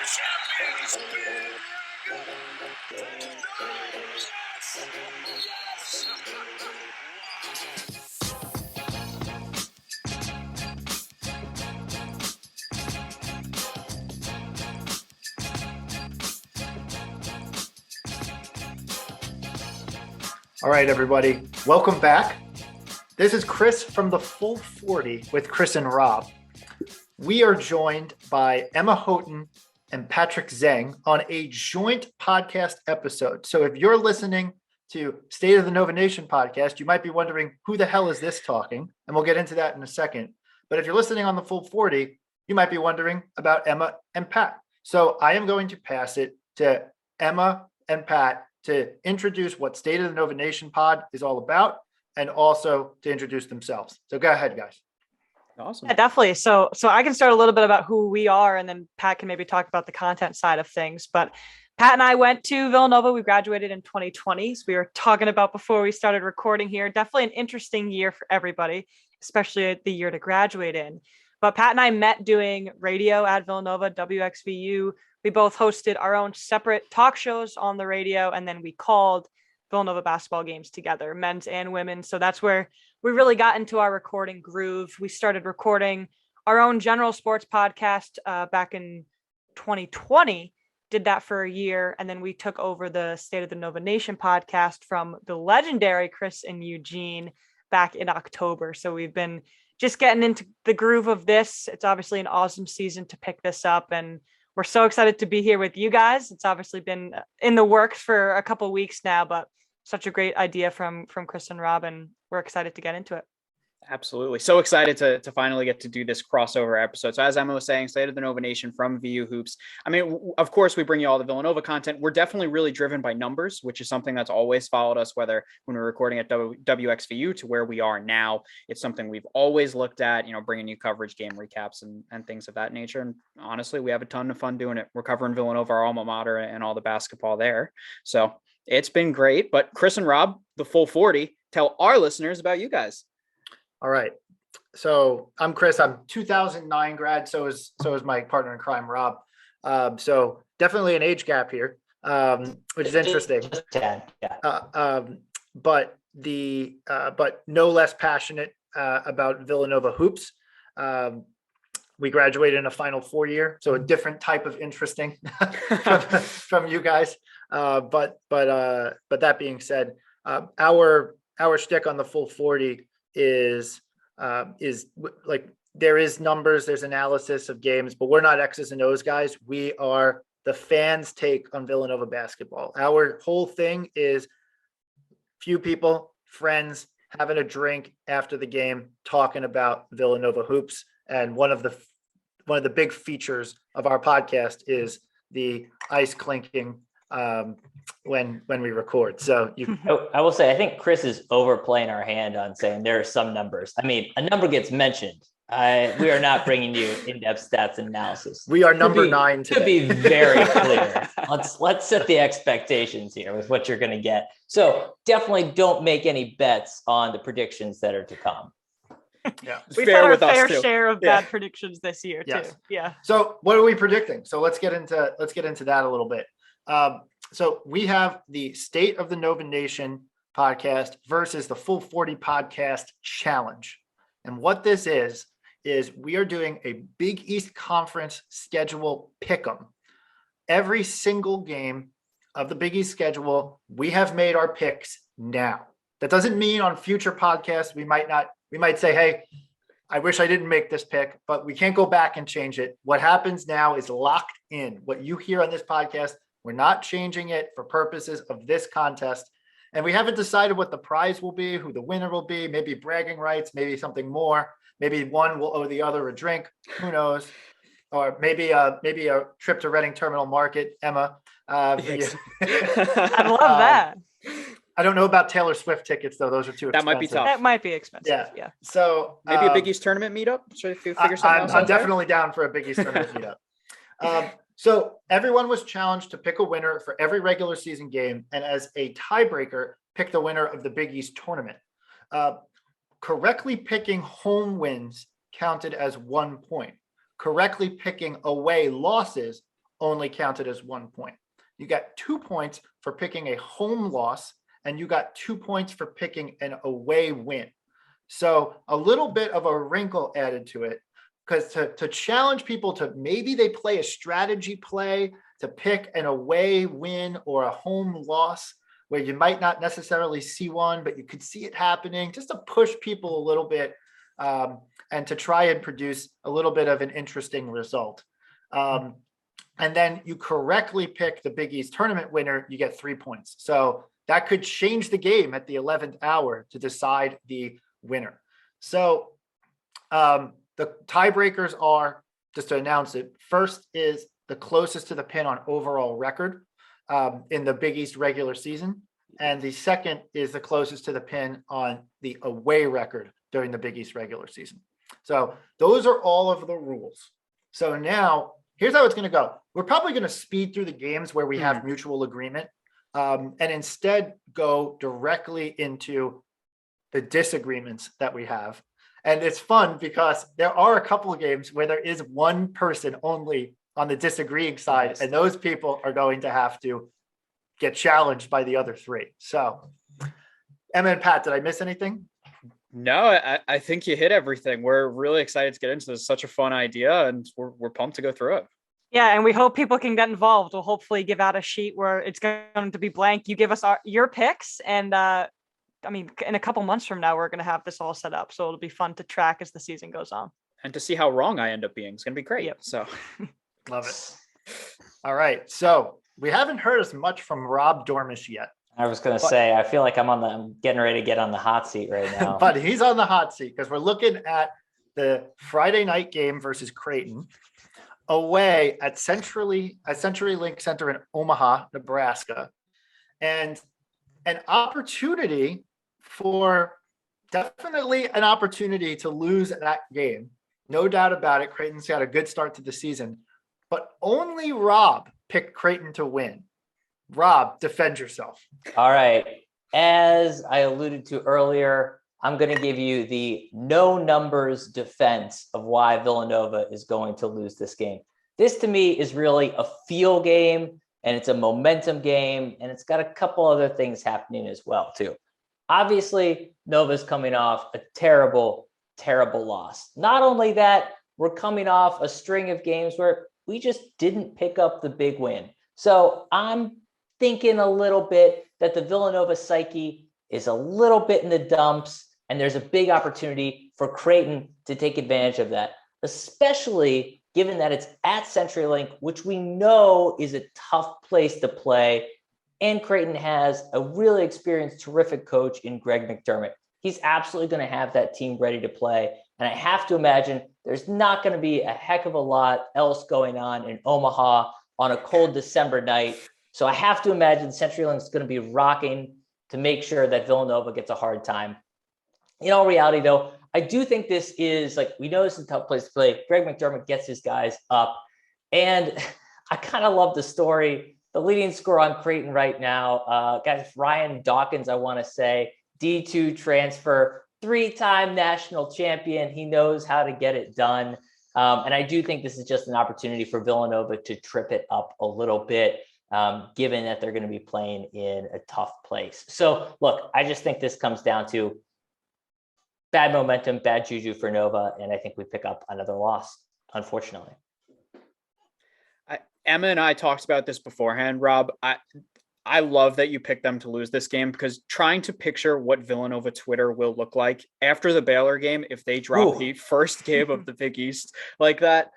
All right, everybody, welcome back. This is Chris from the Full 40 with Chris and Rob. We are joined by Emma Houghton and Patrick Zeng on a joint podcast episode. So if you're listening to State of the Nova Nation podcast, you might be wondering, who the hell is this talking? And we'll get into that in a second. But if you're listening on the Full 40, you might be wondering about Emma and Pat. So I am going to pass it to Emma and Pat to introduce what State of the Nova Nation pod is all about, and also to introduce themselves. So go ahead, guys. Awesome. Yeah, definitely. So I can start a little bit about who we are, and then Pat can maybe talk about the content side of things. But Pat and I went to Villanova. We graduated in 2020. So we were talking about before we started recording here. Definitely an interesting year for everybody, especially the year to graduate in. But Pat and I met doing radio at Villanova, WXVU. We both hosted our own separate talk shows on the radio, and then we called Villanova basketball games together, men's and women's. So that's where we really got into our recording groove. We started recording our own general sports podcast back in 2020, did that for a year, and then we took over the State of the Nova Nation podcast from the legendary Chris and Eugene back in October. So we've been just getting into the groove of this. It's obviously an awesome season to pick this up, and we're so excited to be here with you guys. It's obviously been in the works for a couple of weeks now, but such a great idea from Chris and Rob, and we're excited to get into it. Absolutely. So excited to finally get to do this crossover episode. So as Emma was saying, State of the Nova Nation from VU Hoops. I mean, of course, we bring you all the Villanova content. We're definitely really driven by numbers, which is something that's always followed us, whether when we're recording at WXVU to where we are now. It's something we've always looked at, bringing you coverage, game recaps, and things of that nature. And honestly, we have a ton of fun doing it. We're covering Villanova, our alma mater, and all the basketball there. So it's been great. But Chris and Rob, the Full 40, tell our listeners about you guys. All right. So I'm Chris. I'm 2009 grad. So is my partner in crime, Rob. So definitely an age gap here, which is interesting. Just 10, yeah. But no less passionate about Villanova hoops. We graduated in a Final Four year, so a different type of interesting from you guys. But that being said, our shtick on the Full 40 is like, there is numbers, there's analysis of games, but we're not X's and O's guys. We are the fans' take on Villanova basketball. Our whole thing is few people, friends, having a drink after the game, talking about Villanova hoops. And one of the big features of our podcast is the ice clinking when we record. So I will say, I think Chris is overplaying our hand on saying there are some numbers. I mean, a number gets mentioned. We are not bringing you in-depth stats and analysis. We are number 9 today. To be very clear, let's set the expectations here with what you're going to get. So definitely don't make any bets on the predictions that are to come. Yeah, we've had our fair share of bad predictions this year too. Yeah. So what are we predicting? So let's get into that a little bit. So we have the State of the Nova Nation podcast versus the Full 40 podcast challenge. And what this is we are doing a Big East Conference schedule pick'em. Every single game of the Big East schedule, we have made our picks now. That doesn't mean on future podcasts, we might say, hey, I wish I didn't make this pick, but we can't go back and change it. What happens now is locked in. What you hear on this podcast, we're not changing it for purposes of this contest. And we haven't decided what the prize will be, who the winner will be, maybe bragging rights, maybe something more. Maybe one will owe the other a drink. Who knows? Or maybe a trip to Reading Terminal Market, Emma. I'd love that. I don't know about Taylor Swift tickets, though. Those are too expensive. That might be tough. That might be expensive. Yeah. So maybe a Big East tournament meetup. Should I figure something else out? I'm definitely down for a Big East tournament meetup. So everyone was challenged to pick a winner for every regular season game, and as a tiebreaker, pick the winner of the Big East tournament. Correctly picking home wins counted as 1 point. Correctly picking away losses only counted as 1 point. You got 2 points for picking a home loss, and you got 2 points for picking an away win. So a little bit of a wrinkle added to it, because to challenge people to maybe they play a strategy play to pick an away win or a home loss where you might not necessarily see one, but you could see it happening, just to push people a little bit and to try and produce a little bit of an interesting result. And then you correctly pick the Big East tournament winner, you get 3 points. So that could change the game at the 11th hour to decide the winner. So the tiebreakers are, just to announce it, first is the closest to the pin on overall record in the Big East regular season. And the second is the closest to the pin on the away record during the Big East regular season. So those are all of the rules. So now here's how it's going to go. We're probably going to speed through the games where we have mutual agreement and instead go directly into the disagreements that we have. And it's fun because there are a couple of games where there is one person only on the disagreeing side, and those people are going to have to get challenged by the other three. So, Emma and Pat, did I miss anything? No, I think you hit everything. We're really excited to get into this. It's such a fun idea, and we're pumped to go through it. Yeah, and we hope people can get involved. We'll hopefully give out a sheet where it's going to be blank. You give us your picks, and I mean, in a couple months from now, we're going to have this all set up. So it'll be fun to track as the season goes on. And to see how wrong I end up being. It's going to be great. Yep. So love it. All right. So we haven't heard as much from Rob Dormish yet. I was going to say, I feel like I'm getting ready to get on the hot seat right now. But he's on the hot seat because we're looking at the Friday night game versus Creighton away at CenturyLink Center in Omaha, Nebraska. And an opportunity definitely an opportunity to lose that game. No doubt about it. Creighton's got a good start to the season, but only Rob picked Creighton to win. Rob, defend yourself. All right. As I alluded to earlier, I'm going to give you the no numbers defense of why Villanova is going to lose this game. This to me is really a feel game, and it's a momentum game, and it's got a couple other things happening as well too. Obviously, Nova's coming off a terrible, terrible loss. Not only that, we're coming off a string of games where we just didn't pick up the big win. So I'm thinking a little bit that the Villanova psyche is a little bit in the dumps, and there's a big opportunity for Creighton to take advantage of that, especially given that it's at CenturyLink, which we know is a tough place to play. And Creighton has a really experienced, terrific coach in Greg McDermott. He's absolutely going to have that team ready to play. And I have to imagine there's not going to be a heck of a lot else going on in Omaha on a cold December night. So I have to imagine CenturyLink is going to be rocking to make sure that Villanova gets a hard time. In all reality, though, I do think this is, like, we know this is a tough place to play. Greg McDermott gets his guys up. And I kind of love the story. The leading scorer on Creighton right now, guys, Ryan Dawkins, I want to say, D2 transfer, 3-time national champion. He knows how to get it done. And I do think this is just an opportunity for Villanova to trip it up a little bit, given that they're going to be playing in a tough place. So, look, I just think this comes down to bad momentum, bad juju for Nova, and I think we pick up another loss, unfortunately. Emma and I talked about this beforehand, Rob. I love that you picked them to lose this game, because trying to picture what Villanova Twitter will look like after the Baylor game, if they drop the first game of the Big East like that,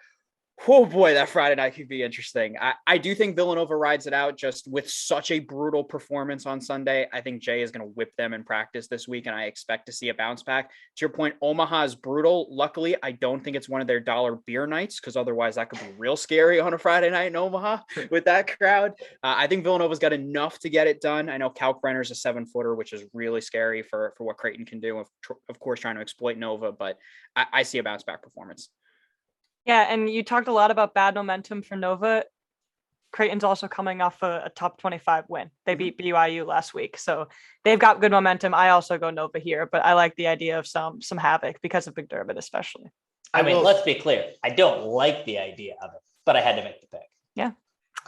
oh boy, that Friday night could be interesting. I do think Villanova rides it out just with such a brutal performance on Sunday. I think Jay is going to whip them in practice this week, and I expect to see a bounce back. To your point, Omaha is brutal. Luckily, I don't think it's one of their dollar beer nights, because otherwise that could be real scary on a Friday night in Omaha with that crowd. I think Villanova's got enough to get it done. I know Kalkbrenner's a 7-footer, which is really scary for what Creighton can do, of course, trying to exploit Nova, but I see a bounce back performance. Yeah, and you talked a lot about bad momentum for Nova. Creighton's also coming off a top 25 win. They beat BYU last week, so they've got good momentum. I also go Nova here, but I like the idea of some havoc because of McDermott especially. I mean, let's be clear. I don't like the idea of it, but I had to make the pick. Yeah.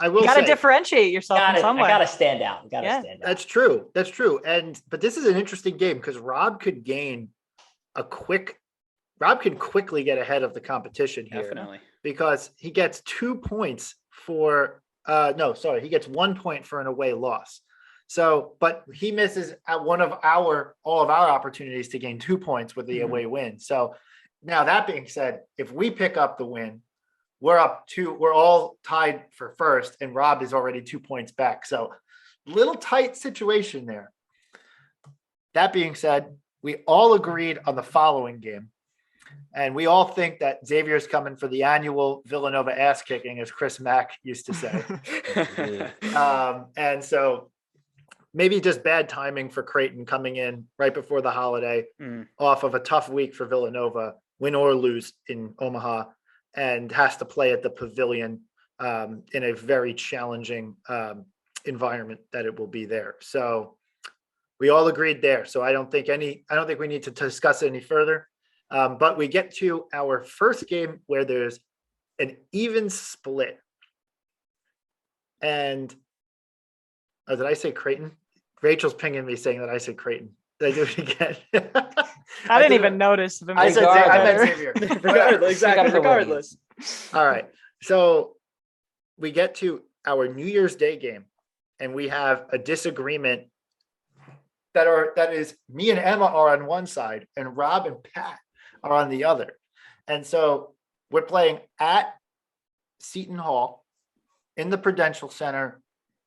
I will You got to say differentiate yourself in some I way. gotta stand out. Yeah. Stand out. that's true. That's true. But this is an interesting game because Rob could quickly get ahead of the competition here. Definitely. Because he gets 2 points for he gets 1 point for an away loss. So, but he misses at all of our opportunities to gain 2 points with the away win. So now that being said, if we pick up the win, we're all tied for first, and Rob is already 2 points back. So little tight situation there. That being said, we all agreed on the following game. And we all think that Xavier's coming for the annual Villanova ass kicking, as Chris Mack used to say. And so maybe just bad timing for Creighton coming in right before the holiday off of a tough week for Villanova, win or lose in Omaha, and has to play at the Pavilion in a very challenging environment that it will be there. So we all agreed there. So I don't think we need to discuss it any further. But we get to our first game where there's an even split. And did I say Creighton? Rachel's pinging me saying that I said Creighton. Did I do it again? I didn't even notice. I said I meant Xavier. Regardless, exactly. Regardless. All right. So we get to our New Year's Day game, and we have a disagreement that is me and Emma are on one side, and Rob and Pat are on the other. And so we're playing at Seton Hall in the Prudential Center,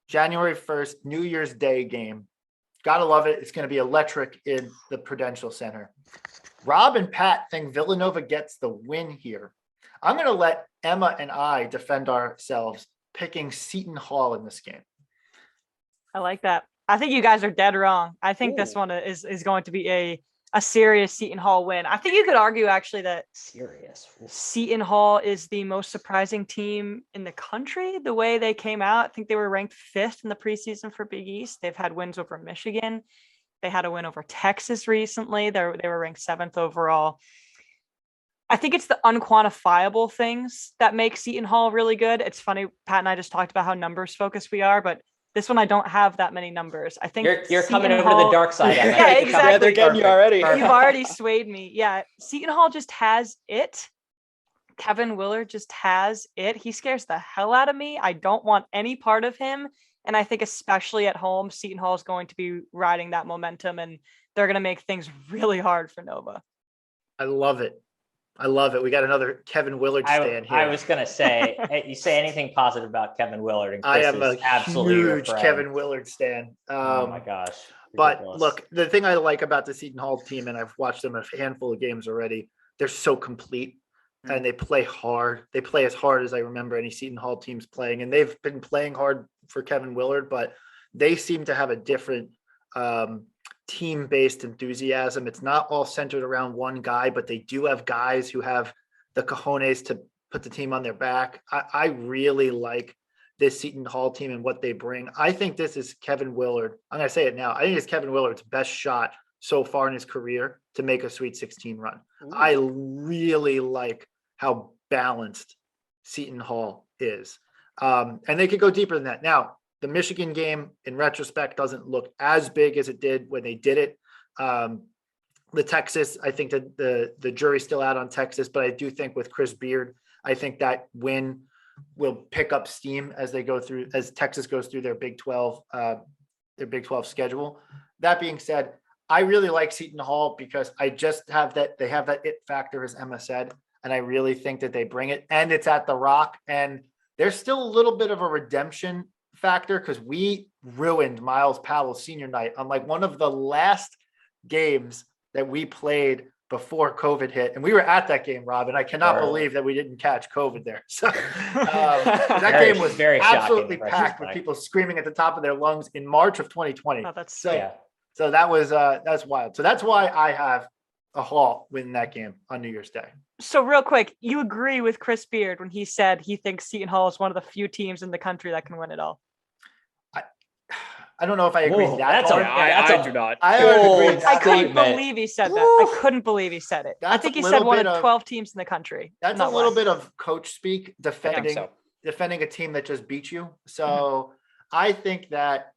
January 1st, New Year's Day game. Gotta love it. It's going to be electric in the Prudential Center. Rob and Pat think Villanova gets the win here. I'm going to let Emma and I defend ourselves, picking Seton Hall in this game. I like that. I think you guys are dead wrong. I think this one is going to be a serious Seton Hall win. I think you could argue actually that Seton Hall is the most surprising team in the country. The way they came out, I think they were ranked 5th in the preseason for Big East. They've had wins over Michigan. They had a win over Texas recently. They were ranked 7th overall. I think it's the unquantifiable things that make Seton Hall really good. It's funny, Pat and I just talked about how numbers focused we are, but this one I don't have that many numbers. I think you're coming over to the dark side. Yeah, exactly. Yeah, they're getting you already. You've already swayed me. Yeah, Seton Hall just has it. Kevin Willard just has it. He scares the hell out of me. I don't want any part of him. And I think especially at home, Seton Hall is going to be riding that momentum, and they're going to make things really hard for Nova. I love it. We got another Kevin Willard stand here. I was going to say, you say anything positive about Kevin Willard, and Chris I am a absolutely huge Kevin Willard stan. Oh my gosh. But Ridiculous. look, the thing I like about the Seton Hall team, and I've watched them a handful of games already, they're so complete and they play hard. They play as hard as I remember any Seton Hall teams playing, and they've been playing hard for Kevin Willard, but they seem to have a different team-based enthusiasm. It's not all centered around one guy, but they do have guys who have the cojones to put the team on their back. I really like this Seton Hall team and what they bring. I think this is Kevin Willard. I'm going to say it now. I think it's Kevin Willard's best shot so far in his career to make a Sweet 16 run. Ooh. I really like how balanced Seton Hall is. And they could go deeper than that. Now, the Michigan game, in retrospect, doesn't look as big as it did when they did it. The Texas, I think that the jury's still out on Texas, but I do think with Chris Beard, I think that win will pick up steam as Texas goes through their Big 12 schedule. That being said, I really like Seton Hall because I just have that they have that it factor, as Emma said, and I really think that they bring it. And it's at the Rock, and there's still a little bit of a redemption factor because we ruined Miles Powell's senior night on like one of the last games that we played before COVID hit. And we were at that game, Rob, and I cannot believe that we didn't catch COVID there. So that game was very absolutely packed with people screaming at the top of their lungs in March of 2020. Oh, that's so that was that's wild. So that's why I have a Hall win that game on New Year's Day. So real quick, you agree with Chris Beard when he said he thinks Seton Hall is one of the few teams in the country that can win it all? I don't know if I agree. I do not. I couldn't believe he said that. I couldn't believe he said it. I think he said one of 12 teams in the country. That's a little bit of coach speak defending defending a team that just beat you. So I think that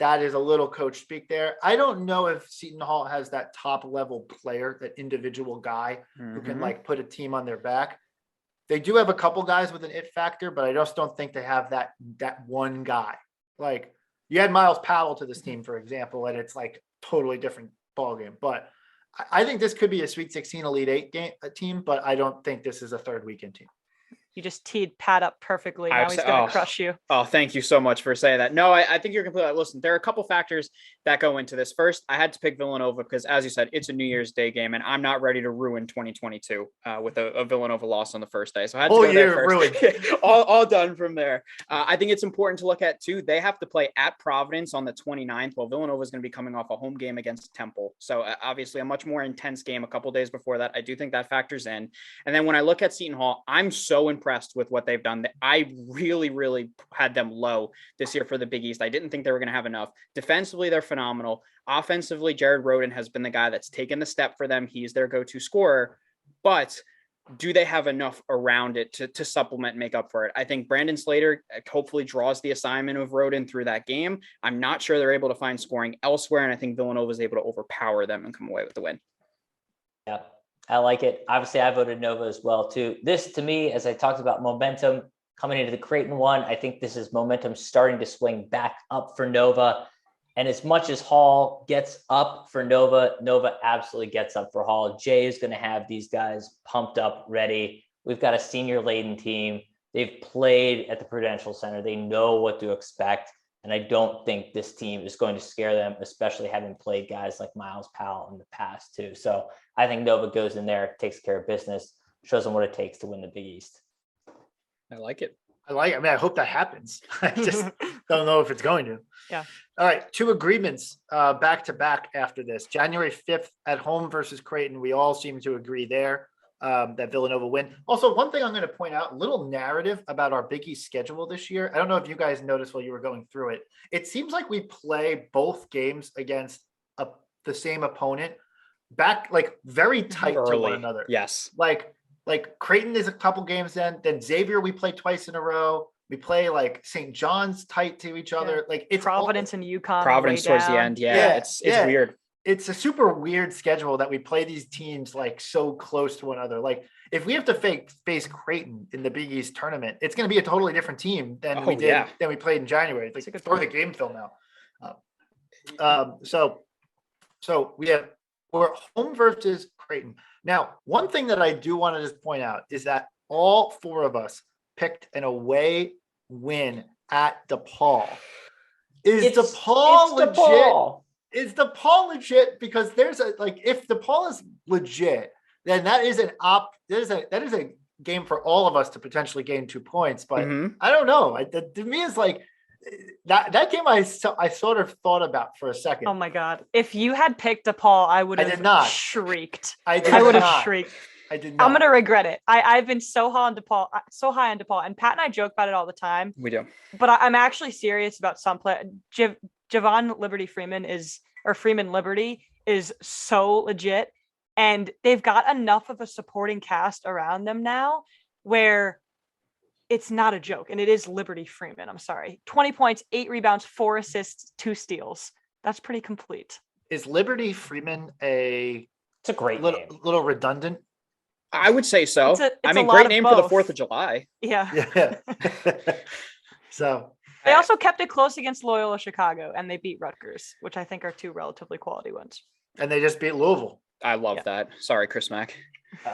is a little coach speak there. I don't know if Seton Hall has that top level player, that individual guy who can like put a team on their back. They do have a couple guys with an it factor, but I just don't think they have that one guy. Like you had Miles Powell to this team, for example, and it's like totally different ball game. But I think this could be a Sweet 16 Elite Eight team, but I don't think this is a third weekend team. You just teed Pat up perfectly. Now he's going to crush you. Oh, thank you so much for saying that. No, I think you're completely, listen, there are a couple factors that go into this. First, I had to pick Villanova because, as you said, it's a New Year's Day game, and I'm not ready to ruin 2022 with a Villanova loss on the first day. So I had to go there first. Ruined. all done from there. I think it's important to look at, too. They have to play at Providence on the 29th, while Villanova is going to be coming off a home game against Temple. So obviously a much more intense game a couple days before that. I do think that factors in. And then when I look at Seton Hall, I'm so impressed with what they've done. I really, really had them low this year for the Big East. I didn't think they were going to have enough. Defensively, they're phenomenal. Offensively, Jared Rhoden has been the guy that's taken the step for them. He's their go-to scorer. But do they have enough around it to supplement and make up for it? I think Brandon Slater hopefully draws the assignment of Rhoden through that game. I'm not sure they're able to find scoring elsewhere, and I think Villanova is able to overpower them and come away with the win. Yeah, I like it. Obviously, I voted Nova as well, too. This, to me, as I talked about momentum coming into the Creighton one, I think this is momentum starting to swing back up for Nova. And as much as Hall gets up for Nova, Nova absolutely gets up for Hall. Jay is going to have these guys pumped up, ready. We've got a senior-laden team. They've played at the Prudential Center. They know what to expect. And I don't think this team is going to scare them, especially having played guys like Miles Powell in the past, too. So I think Nova goes in there, takes care of business, shows them what it takes to win the Big East. I like it. I hope that happens. I just don't know if it's going to. Yeah. All right. 2 agreements back to back after this. January 5th at home versus Creighton. We all seem to agree there that Villanova win. Also, one thing I'm going to point out, a little narrative about our Big East schedule this year. I don't know if you guys noticed while you were going through it. It seems like we play both games against the same opponent back, like very tight to one another. Yes. Like Creighton is a couple games then Xavier, we play twice in a row. We play like St. John's tight to each other. Yeah. Like it's Providence and UConn. Providence towards the end. Yeah. It's weird. It's a super weird schedule that we play these teams like so close to one another. Like if we have to face Creighton in the Big East tournament, it's going to be a totally different team than we played in January. It's like throw the game film out. So we're home versus Creighton. Now, one thing that I do want to just point out is that all 4 of us picked an away win at DePaul. Is DePaul legit? Is DePaul legit? Because there's if DePaul is legit, then that is that is a game for all of us to potentially gain 2 points. But I don't know. To me, it's like that game I sort of thought about for a second. Oh my God. If you had picked DePaul, I would have shrieked. I would have shrieked. I did not. I'm going to regret it. I've been so high on DePaul, and Pat and I joke about it all the time. We do. But I'm actually serious about some play. Javon Freeman Liberty is so legit, and they've got enough of a supporting cast around them now where it's not a joke. And it is Liberty Freeman. I'm sorry. 20 points, 8 rebounds, 4 assists, 2 steals. That's pretty complete. Is Liberty Freeman it's a great little redundant? I would say so. It's great name for the 4th of July. Yeah. So they also kept it close against Loyola Chicago, and they beat Rutgers, which I think are 2 relatively quality wins. And they just beat Louisville. I love that. Sorry, Chris Mack.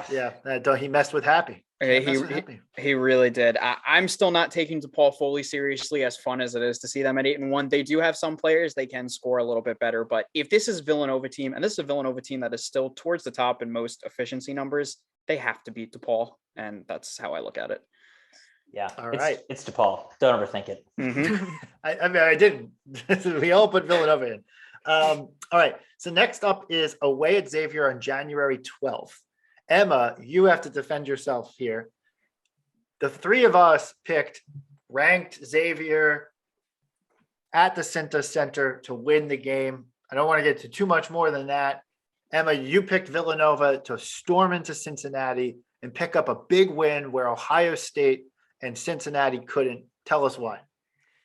He messed with Happy. He really did. I'm still not taking DePaul fully seriously, as fun as it is to see them at 8-1. They do have some players they can score a little bit better, but if this is Villanova team, and this is a Villanova team that is still towards the top in most efficiency numbers, they have to beat DePaul, and that's how I look at it. Yeah. All right. It's DePaul. Don't overthink it. I didn't. We all put Villanova in. All right. So next up is away at Xavier on January 12th. Emma, you have to defend yourself here. The 3 of us picked ranked Xavier at the Cinta Center to win the game. I don't want to get to too much more than that. Emma, you picked Villanova to storm into Cincinnati and pick up a big win where Ohio State and Cincinnati couldn't. Tell us why.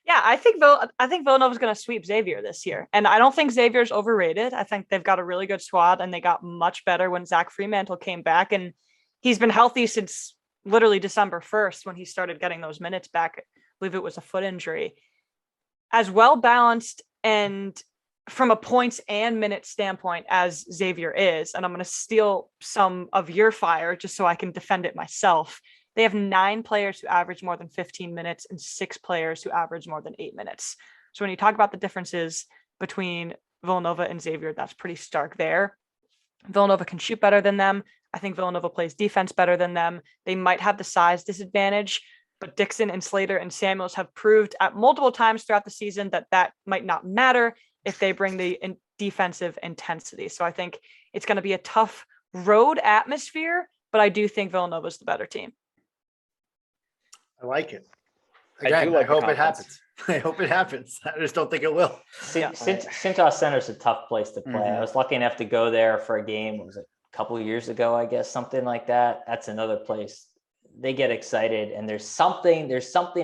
Yeah, I think Villanova's going to sweep Xavier this year. And I don't think Xavier's overrated. I think they've got a really good squad, and they got much better when Zach Fremantle came back. And he's been healthy since literally December 1st when he started getting those minutes back. I believe it was a foot injury. As well balanced and from a points and minutes standpoint as Xavier is, and I'm going to steal some of your fire just so I can defend it myself. They have 9 players who average more than 15 minutes and 6 players who average more than 8 minutes. So when you talk about the differences between Villanova and Xavier, that's pretty stark there. Villanova can shoot better than them. I think Villanova plays defense better than them. They might have the size disadvantage, but Dixon and Slater and Samuels have proved at multiple times throughout the season that might not matter if they bring the defensive intensity. So I think it's going to be a tough road atmosphere, but I do think Villanova is the better team. I like it. Again, I hope it happens. I hope it happens. I just don't think it will. Cintas Center is a tough place to play. Mm-hmm. I was lucky enough to go there for a game. What was it, a couple of years ago, I guess, something like that. That's another place. They get excited, and there's something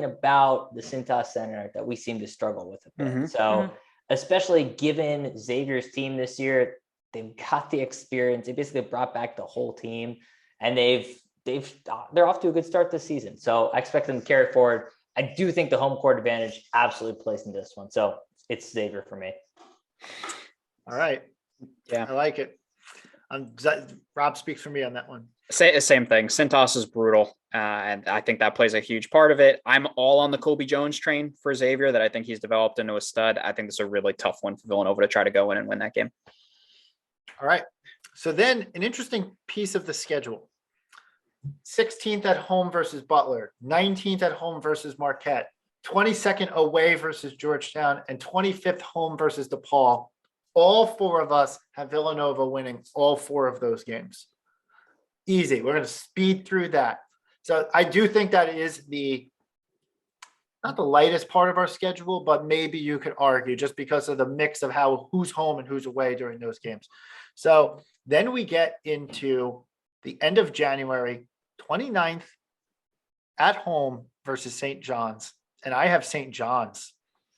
about the Cintas Center that we seem to struggle with a bit. Mm-hmm. So, especially given Xavier's team this year, they've got the experience. They basically brought back the whole team, and they're off to a good start this season. So I expect them to carry forward. I do think the home court advantage absolutely plays in this one. So it's Xavier for me. All right. Yeah. I like it. Rob speaks for me on that one. Same thing. Cintas is brutal. And I think that plays a huge part of it. I'm all on the Kobe Jones train for Xavier, that I think he's developed into a stud. I think this is a really tough one for Villanova to try to go in and win that game. All right. So then an interesting piece of the schedule. 16th at home versus Butler, 19th at home versus Marquette, 22nd away versus Georgetown, and 25th home versus DePaul. All 4 of us have Villanova winning all 4 of those games. Easy. We're going to speed through that. So I do think that is not the lightest part of our schedule, but maybe you could argue just because of the mix of who's home and who's away during those games. So then we get into the end of January, 29th at home versus St. John's. And I have St. John's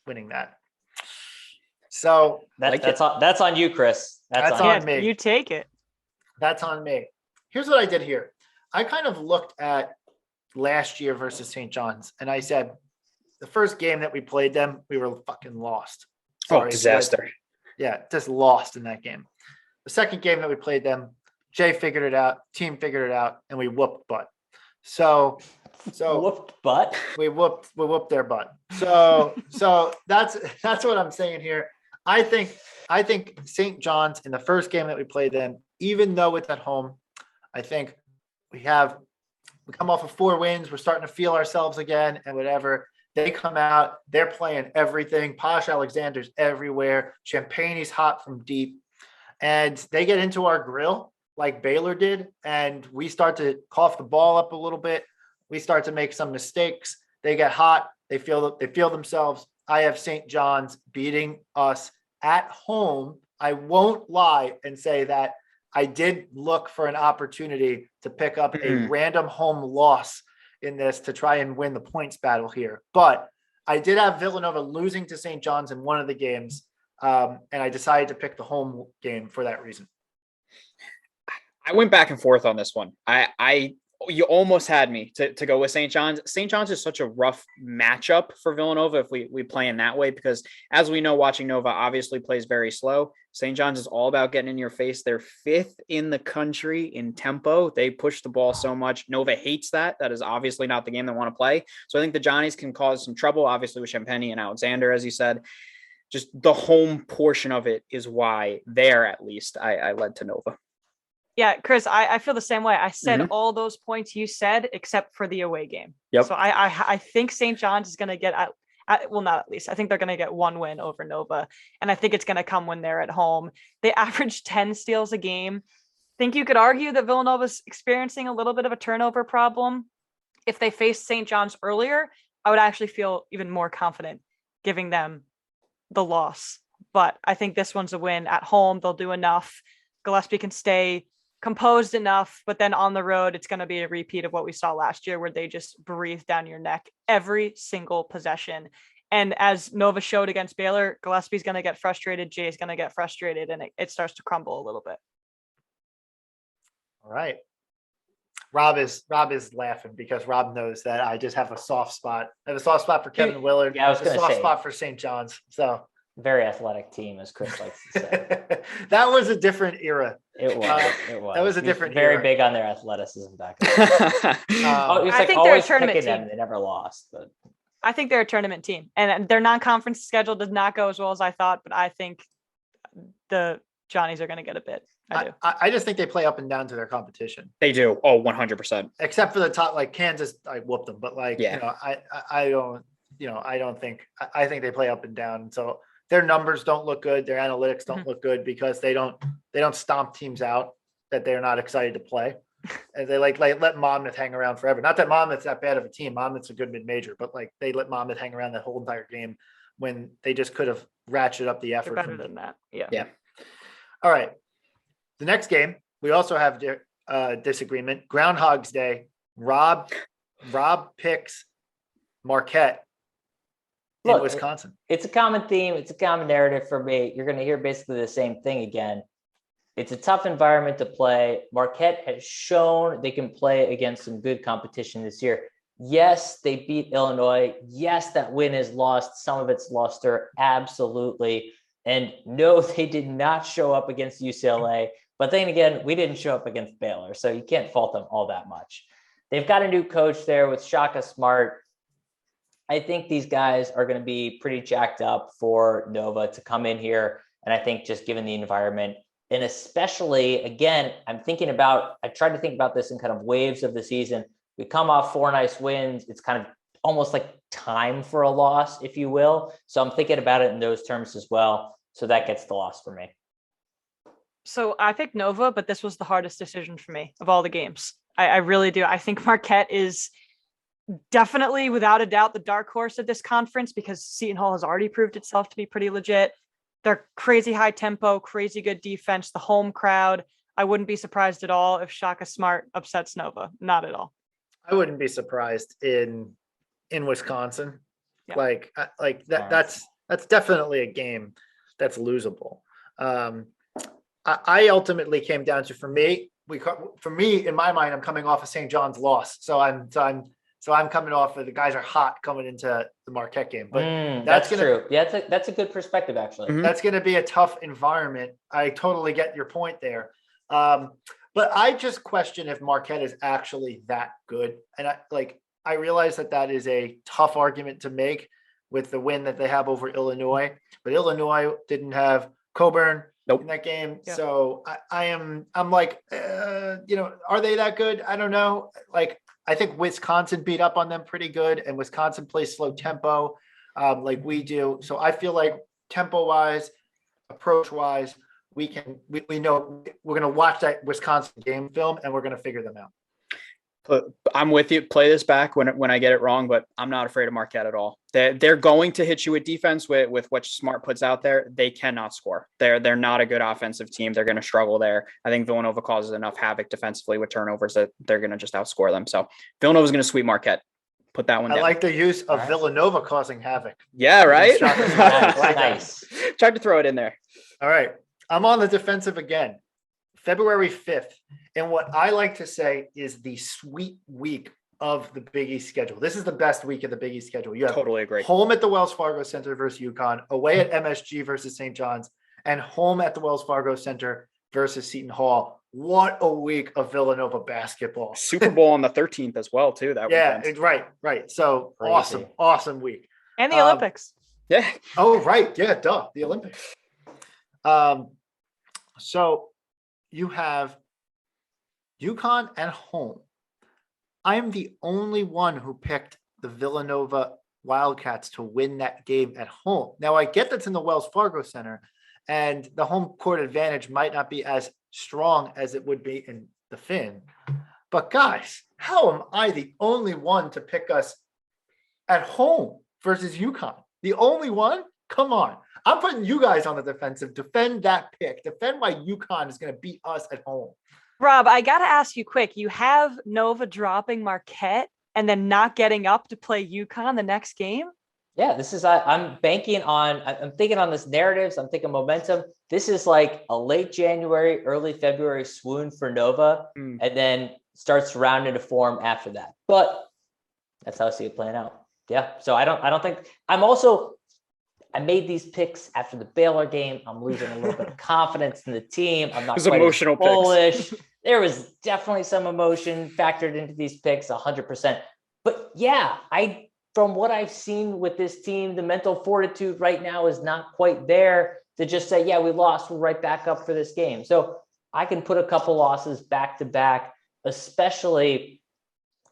winning that. So that's on you, Chris. That's on me. You take it. That's on me. Here's what I did here. I kind of looked at last year versus St. John's, and I said, the first game that we played them, we were fucking lost. Sorry, disaster. Yeah, just lost in that game. The second game that we played them, Jay figured it out, team figured it out, and we whooped butt. So whooped butt. We whooped their butt. So that's what I'm saying here. I think St. John's in the first game that we played them, even though it's at home, I think we come off of 4 wins. We're starting to feel ourselves again and whatever. They come out, they're playing everything. Posh Alexander's everywhere. Champagne's hot from deep. And they get into our grill like Baylor did, and we start to cough the ball up a little bit. We start to make some mistakes. They get hot. They feel themselves. I have St. John's beating us at home. I won't lie and say that I did look for an opportunity to pick up a random home loss in this to try and win the points battle here. But I did have Villanova losing to St. John's in one of the games, and I decided to pick the home game for that reason. I went back and forth on this one. You almost had me to go with St. John's. St. John's is such a rough matchup for Villanova if we play in that way, because as we know, watching Nova obviously plays very slow. St. John's is all about getting in your face. They're 5th in the country in tempo. They push the ball so much. Nova hates that. That is obviously not the game they want to play. So I think the Johnnies can cause some trouble, obviously with Champagne and Alexander, as you said. Just the home portion of it is why there, at least, I led to Nova. Yeah, Chris, I feel the same way. I said all those points you said, except for the away game. Yep. So I think St. John's is going to get well, not at least. I think they're going to get 1 win over Nova, and I think it's going to come when they're at home. They average 10 steals a game. I think you could argue that Villanova's experiencing a little bit of a turnover problem. If they faced St. John's earlier, I would actually feel even more confident giving them the loss. But I think this one's a win at home. They'll do enough. Gillespie can stay composed enough, but then on the road, it's going to be a repeat of what we saw last year where they just breathe down your neck every single possession. And as Nova showed against Baylor, Gillespie's going to get frustrated, Jay's going to get frustrated, and it starts to crumble a little bit. All right. Rob is laughing because Rob knows that I just have a soft spot. I have a soft spot for Kevin Willard. Yeah, I was a going to soft say, spot for St. John's. So very athletic team, as Chris likes to say. that was a different era. It was. That was a different very era. big on their athleticism back then. I think they're a tournament team. They never lost, but I think they're a tournament team, and their non-conference schedule does not go as well as I thought, but I think the Johnnies are going to get a bit. I just think they play up and down to their competition. They do. Oh, 100%. Except for the top, like Kansas, I whooped them, but like, Yeah. I don't think they play up and down. So their numbers don't look good. Their analytics don't look good because they don't stomp teams out that they're not excited to play. And they like let Monmouth hang around forever. Not that Monmouth's that bad of a team. Monmouth's a good mid-major, but like they let Monmouth hang around that whole entire game when they just could have ratcheted up the effort. They're better than that. Yeah. Yeah. All right. The next game, we also have disagreement. Groundhog's Day. Rob picks Marquette in Wisconsin. It's a common theme. It's a common narrative for me. You're going to hear basically the same thing again. It's a tough environment to play. Marquette has shown they can play against some good competition this year. Yes, they beat Illinois. Yes, that win has lost some of its luster. Absolutely. And no, they did not show up against UCLA. But then again, we didn't show up against Baylor, so you can't fault them all that much. They've got a new coach there with Shaka Smart. I think these guys are going to be pretty jacked up for Nova to come in here. And I think just given the environment, and especially, again, I tried to think about this in kind of waves of the season. We come off 4 nice wins. It's kind of almost like time for a loss, if you will. So I'm thinking about it in those terms as well. So that gets the loss for me. So I picked Nova, but this was the hardest decision for me of all the games. I really do. I think Marquette is definitely, without a doubt, the dark horse of this conference because Seton Hall has already proved itself to be pretty legit. They're crazy high tempo, crazy good defense, the home crowd. I wouldn't be surprised at all if Shaka Smart upsets Nova. Not at all. I wouldn't be surprised in Wisconsin. Yeah. That's definitely a game that's losable. I ultimately came down to, for me, in my mind, I'm coming off of St. John's loss. So I'm coming off of the guys are hot coming into the Marquette game, but that's true. Yeah, that's a good perspective, actually. Mm-hmm. That's going to be a tough environment. I totally get your point there. But I just question if Marquette is actually that good. And I realize that is a tough argument to make with the win that they have over Illinois, but Illinois didn't have Coburn in that game. Yeah. So I'm like, are they that good? I don't know. Like, I think Wisconsin beat up on them pretty good, and Wisconsin plays slow tempo like we do. So I feel like tempo wise, approach wise, we know we're going to watch that Wisconsin game film and we're going to figure them out. I'm with you. Play this back when I get it wrong, but I'm not afraid of Marquette at all. They're going to hit you with defense with what Smart puts out there. They cannot score. They're not a good offensive team. They're going to struggle there. I think Villanova causes enough havoc defensively with turnovers that they're going to just outscore them. So Villanova is going to sweep Marquette. Put that one down. I like the use of Villanova causing havoc. Yeah, right? Nice. Tried to throw it in there. All right. I'm on the defensive again. February 5th. And what I like to say is the sweet week of the Big East schedule. This is the best week of the Big East schedule. You have totally agree. Home at the Wells Fargo Center versus UConn, away at MSG versus St. John's, and home at the Wells Fargo Center versus Seton Hall. What a week of Villanova basketball. Super Bowl on the 13th as well, too. That weekend. Right. So crazy. Awesome week. And the Olympics. Yeah. Oh, right. Yeah, duh. The Olympics. So you have UConn at home. I'm the only one who picked the Villanova Wildcats to win that game at home. Now, I get that's in the Wells Fargo Center, and the home court advantage might not be as strong as it would be in the Finn. But guys, how am I the only one to pick us at home versus UConn? The only one? Come on. I'm putting you guys on the defensive. Defend that pick. Defend why UConn is going to beat us at home. Rob, I got to ask you quick. You have Nova dropping Marquette and then not getting up to play UConn the next game? Yeah, this is, I'm banking on, I'm thinking on this narratives. I'm thinking momentum. This is like a late January, early February swoon for Nova, and then starts to round into form after that. But that's how I see it playing out. Yeah. So I don't think I made these picks after the Baylor game. I'm losing a little bit of confidence in the team. I'm not quite emotional as bullish. There was definitely some emotion factored into these picks, 100%. But yeah, from what I've seen with this team, the mental fortitude right now is not quite there to just say, yeah, we lost, we're right back up for this game. So I can put a couple losses back to back, especially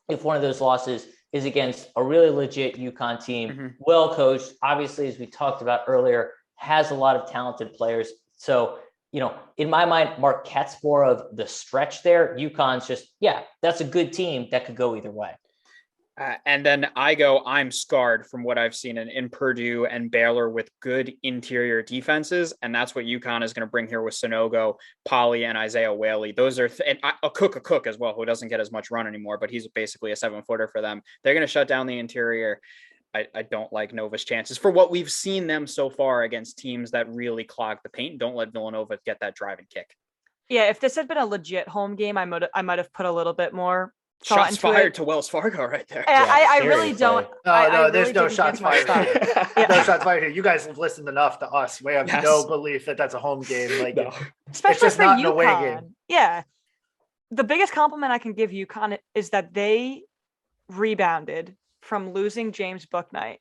if one of those losses is against a really legit UConn team, well coached, obviously, as we talked about earlier, has a lot of talented players. So, in my mind, Marquette's more of the stretch there. UConn's just, yeah, that's a good team that could go either way. And then I'm scarred from what I've seen in Purdue and Baylor with good interior defenses. And that's what UConn is going to bring here with Sonogo, Polly, and Isaiah Whaley. Those are, and a cook as well, who doesn't get as much run anymore, but he's basically a 7-footer for them. They're going to shut down the interior. I don't like Nova's chances for what we've seen them so far against teams that really clog the paint. Don't let Villanova get that driving kick. Yeah, if this had been a legit home game, I might have put a little bit more shots fired to Wells Fargo right there. I really don't. No, there's no shots fired. No shots fired here. You guys have listened enough to us. We have no belief that that's a home game. Like, especially it's just for not an UConn. away game. Yeah, the biggest compliment I can give UConn is that they rebounded from losing James Bouknight,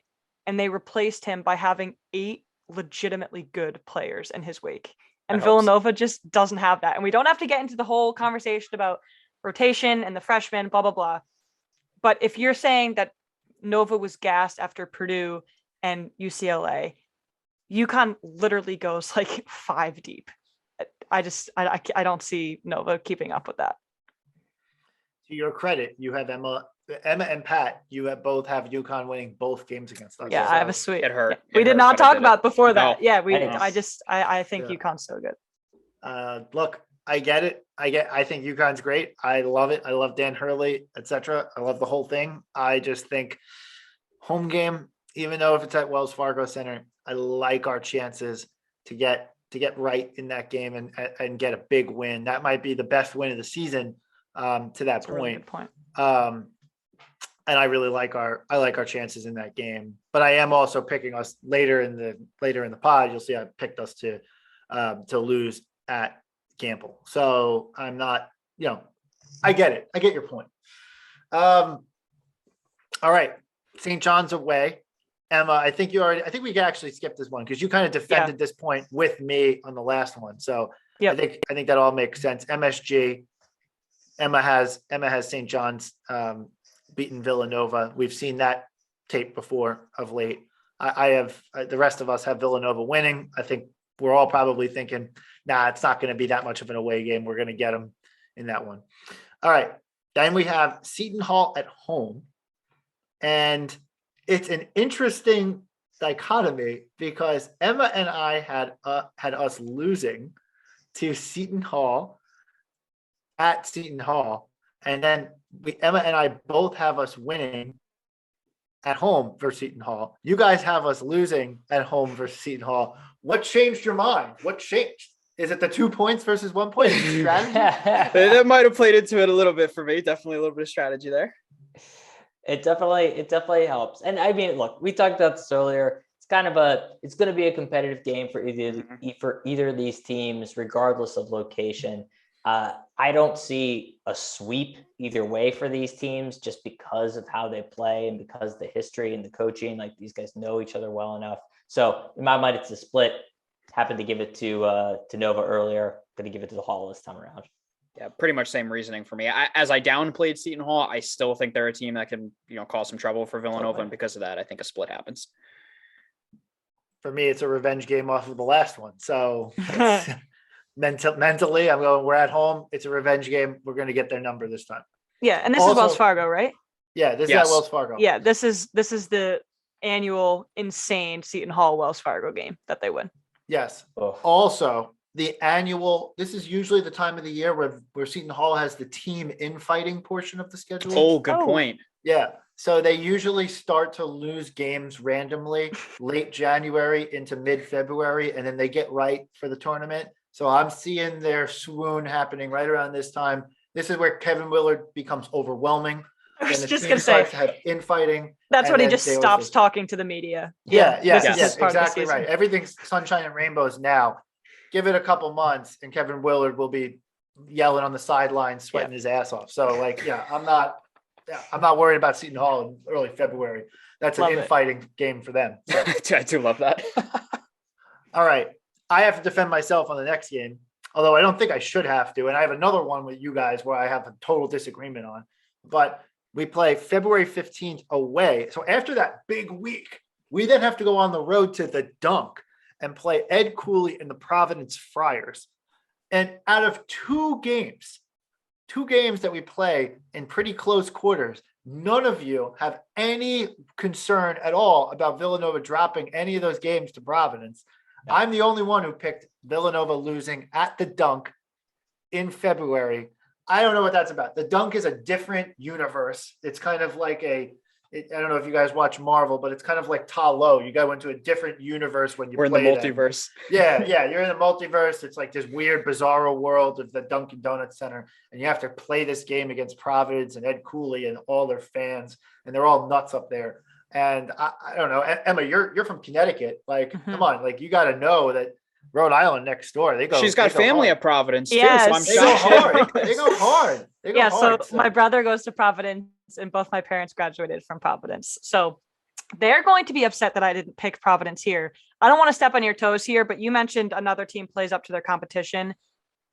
and they replaced him by having 8 legitimately good players in his wake. And Villanova just doesn't have that. And we don't have to get into the whole conversation about rotation and the freshmen, blah, blah, blah. But if you're saying that Nova was gassed after Purdue and UCLA, UConn literally goes like 5 deep. I don't see Nova keeping up with that. To your credit, you have Emma and Pat. You both have UConn winning both games against us. Yeah, so I have a sweet. It hurt. We did not talk about before that. No. Yeah, I think UConn's so good. Look, I get it. I think UConn's great. I love it. I love Dan Hurley, etc. I love the whole thing. I just think home game, even though if it's at Wells Fargo Center, I like our chances to get right in that game and get a big win. That might be the best win of the season. To that point. Really good point. And I really like our chances in that game. But I am also picking us later in the pod. You'll see I picked us to lose at Campbell. So I'm not, I get it. I get your point. All right. St. John's away. Emma, I think we can actually skip this one because you kind of defended this point with me on the last one. So I think that all makes sense. MSG. Emma has St. John's beaten Villanova. We've seen that tape before of late. I have the rest of us have Villanova winning. I think we're all probably thinking, nah, it's not going to be that much of an away game. We're going to get them in that one. All right. Then we have Seton Hall at home. And it's an interesting dichotomy because Emma and I had us losing to Seton Hall at Seton Hall. And then Emma and I both have us winning at home for Seton Hall. You guys have us losing at home versus Seton Hall. What changed your mind? What changed? Is it the 2 points versus 1 point strategy? That might have played into it a little bit for me. Definitely a little bit of strategy there. It definitely helps. And I mean, look, we talked about this earlier. It's going to be a competitive game for either of these teams, regardless of location. I don't see a sweep either way for these teams just because of how they play and because of the history and the coaching. Like, these guys know each other well enough. So in my mind, it's a split. Happened to give it to Nova earlier. Going to give it to the Hall this time around. Yeah, pretty much same reasoning for me. As I downplayed Seton Hall, I still think they're a team that can, cause some trouble for Villanova. And because of that, I think a split happens. For me, it's a revenge game off of the last one. So mentally, I'm going, we're at home. It's a revenge game. We're going to get their number this time. Yeah. And this is Wells Fargo, right? Yeah, this is at Wells Fargo. Yeah, this is the annual insane Seton Hall Wells Fargo game that they win. Yes. Oh. Also, this is usually the time of the year where Seton Hall has the team infighting portion of the schedule. Oh, good Oh. point. Yeah. So they usually start to lose games randomly late January into mid-February, and then they get right for the tournament. So I'm seeing their swoon happening right around this time. This is where Kevin Willard becomes overwhelming. I Then was the just team gonna say starts to have infighting. that's and when he then just they always stops lose. talking to the media. Yeah, this is yes, his part of the exactly season. right. Everything's sunshine and rainbows now. Give it a couple months, and Kevin Willard will be yelling on the sidelines, sweating his ass off. So, I'm not worried about Seton Hall in early February. That's Love an it. infighting game for them. So, I do love that. all right, I have to defend myself on the next game, although I don't think I should have to. And I have another one with you guys where I have a total disagreement on. But we play February 15th away. So after that big week, we then have to go on the road to the Dunk and play Ed Cooley and the Providence Friars. And out of two games that we play in pretty close quarters, none of you have any concern at all about Villanova dropping any of those games to Providence. Yeah. I'm the only one who picked Villanova losing at the Dunk in February. I don't know what that's about. The Dunk is a different universe. It's kind of like I don't know if you guys watch Marvel, but it's kind of like Ta Lo. You go into a different universe when you We're in the play them. multiverse. Yeah, you're in the multiverse. It's like this weird, bizarro world of the Dunkin' Donuts Center, and you have to play this game against Providence and Ed Cooley and all their fans, and they're all nuts up there. And I don't know, Emma, you're from Connecticut. Like, come on, like you got to know that Rhode Island next door. She's got family at Providence too, so I'm Yes. They go shocked she didn't hard. pick They this. go hard. They go Yeah, hard. so my brother goes to Providence and both my parents graduated from Providence. So they're going to be upset that I didn't pick Providence here. I don't want to step on your toes here, but you mentioned another team plays up to their competition.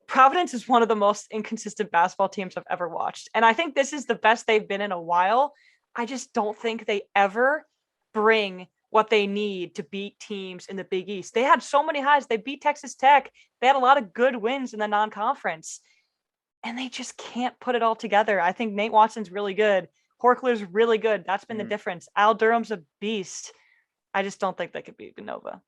Providence is one of the most inconsistent basketball teams I've ever watched. And I think this is the best they've been in a while. I just don't think they ever bring what they need to beat teams in the Big East. They had so many highs. They beat Texas Tech. They had a lot of good wins in the non-conference. And they just can't put it all together. I think Nate Watson's really good. Horkler's really good. That's been the difference. Al Durham's a beast. I just don't think they could beat Villanova.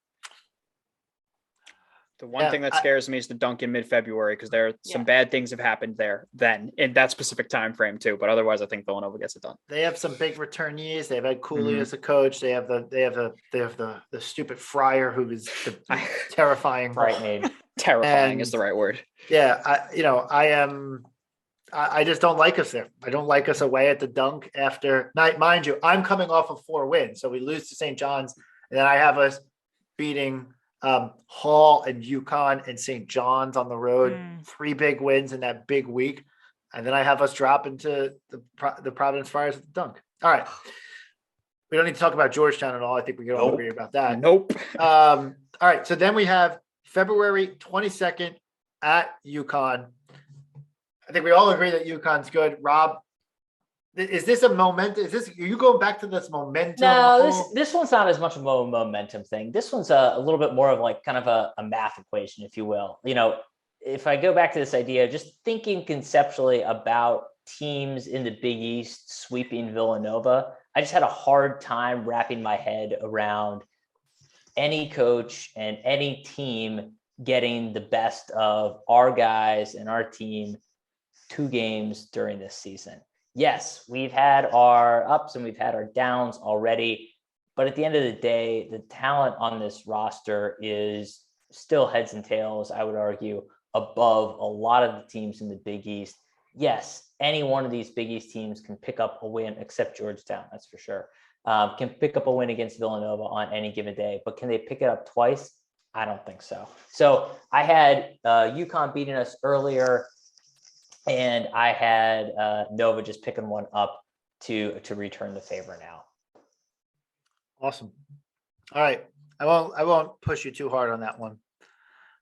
The one thing that scares me is the Dunk in mid-February because there are some bad things have happened there then in that specific time frame too. But otherwise, I think Villanova gets it done. They have some big returnees. They've had Cooley as a coach. They have the stupid Fryer who is terrifying. Frightening. Terrifying is the right word. Yeah, I just don't like us there. I don't like us away at the Dunk after night. Mind you, I'm coming off of 4 wins. So we lose to St. John's, and then I have us beating Hall and UConn and St. John's on the road. 3 big wins in that big week. And then I have us drop into the Providence Friars at the Dunk. All right. We don't need to talk about Georgetown at all. I think we can all agree about that. Nope. All right. So then we have February 22nd at UConn. I think we all agree that UConn's good. Rob, is this a momentum? Are you going back to this momentum? No, this one's not as much of a momentum thing. This one's a little bit more of like kind of a math equation, if you will. You know, if I go back to this idea, just thinking conceptually about teams in the Big East sweeping Villanova, I just had a hard time wrapping my head around any coach and any team getting the best of our guys and our team 2 games during this season. Yes, we've had our ups and we've had our downs already, but at the end of the day, the talent on this roster is still heads and tails, I would argue, above a lot of the teams in the Big East. Yes, any one of these Big East teams can pick up a win, except Georgetown, that's for sure. Can pick up a win against Villanova on any given day, but can they pick it up twice? I don't think so. So I had UConn beating us earlier, and I had Nova just picking one up to return the favor now. Awesome. All right. I won't push you too hard on that one.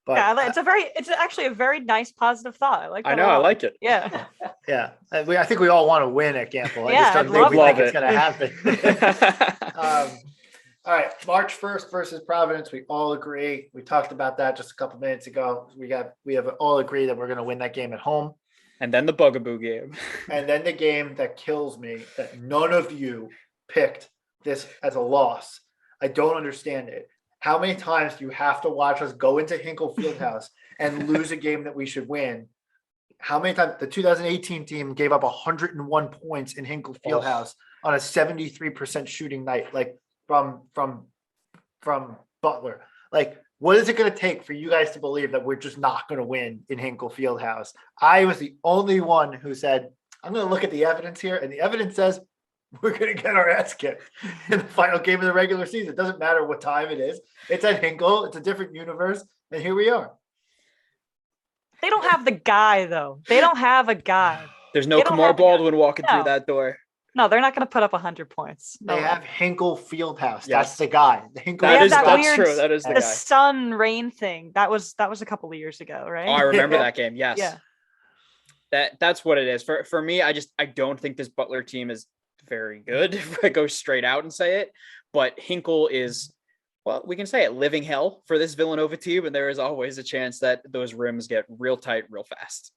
But yeah, it's actually a very nice positive thought. I like that. I know, I like it. Yeah. Yeah. I think we all want to win at Gamble. I Yeah, just don't I'd think we love think it's it. going to happen. All right. March 1st versus Providence. We all agree. We talked about that just a couple minutes ago. We have all agree that we're going to win that game at home. And then the bugaboo game. And then the game that kills me that none of you picked this as a loss. I don't understand it. how many times do you have to watch us go into Hinkle Fieldhouse and lose a game that we should win? How many times the 2018 team gave up 101 points in Hinkle Fieldhouse on a 73% shooting night, like from Butler? Like, what is it going to take for you guys to believe that we're just not going to win in Hinkle Fieldhouse? I was the only one who said, I'm going to look at the evidence here, and the evidence says we're going to get our ass kicked in the final game of the regular season. It doesn't matter what time it is. It's at Hinkle. It's a different universe, and here we are. They don't have the guy, though. They don't have a guy. There's no Kamar Baldwin walking through that door. No, they're not going to put up 100 points. No. They have Hinkle Fieldhouse. Yes. That's the guy. The Hinkle. That's true. That is the guy. Sun rain thing. That was a couple of years ago, right? Oh, I remember that game. Yes. Yeah. That's what it is. For me, I don't think this Butler team is very good, if I go straight out and say it. But Hinkle is, well, we can say it, living hell for this Villanova team, and there is always a chance that those rims get real tight real fast.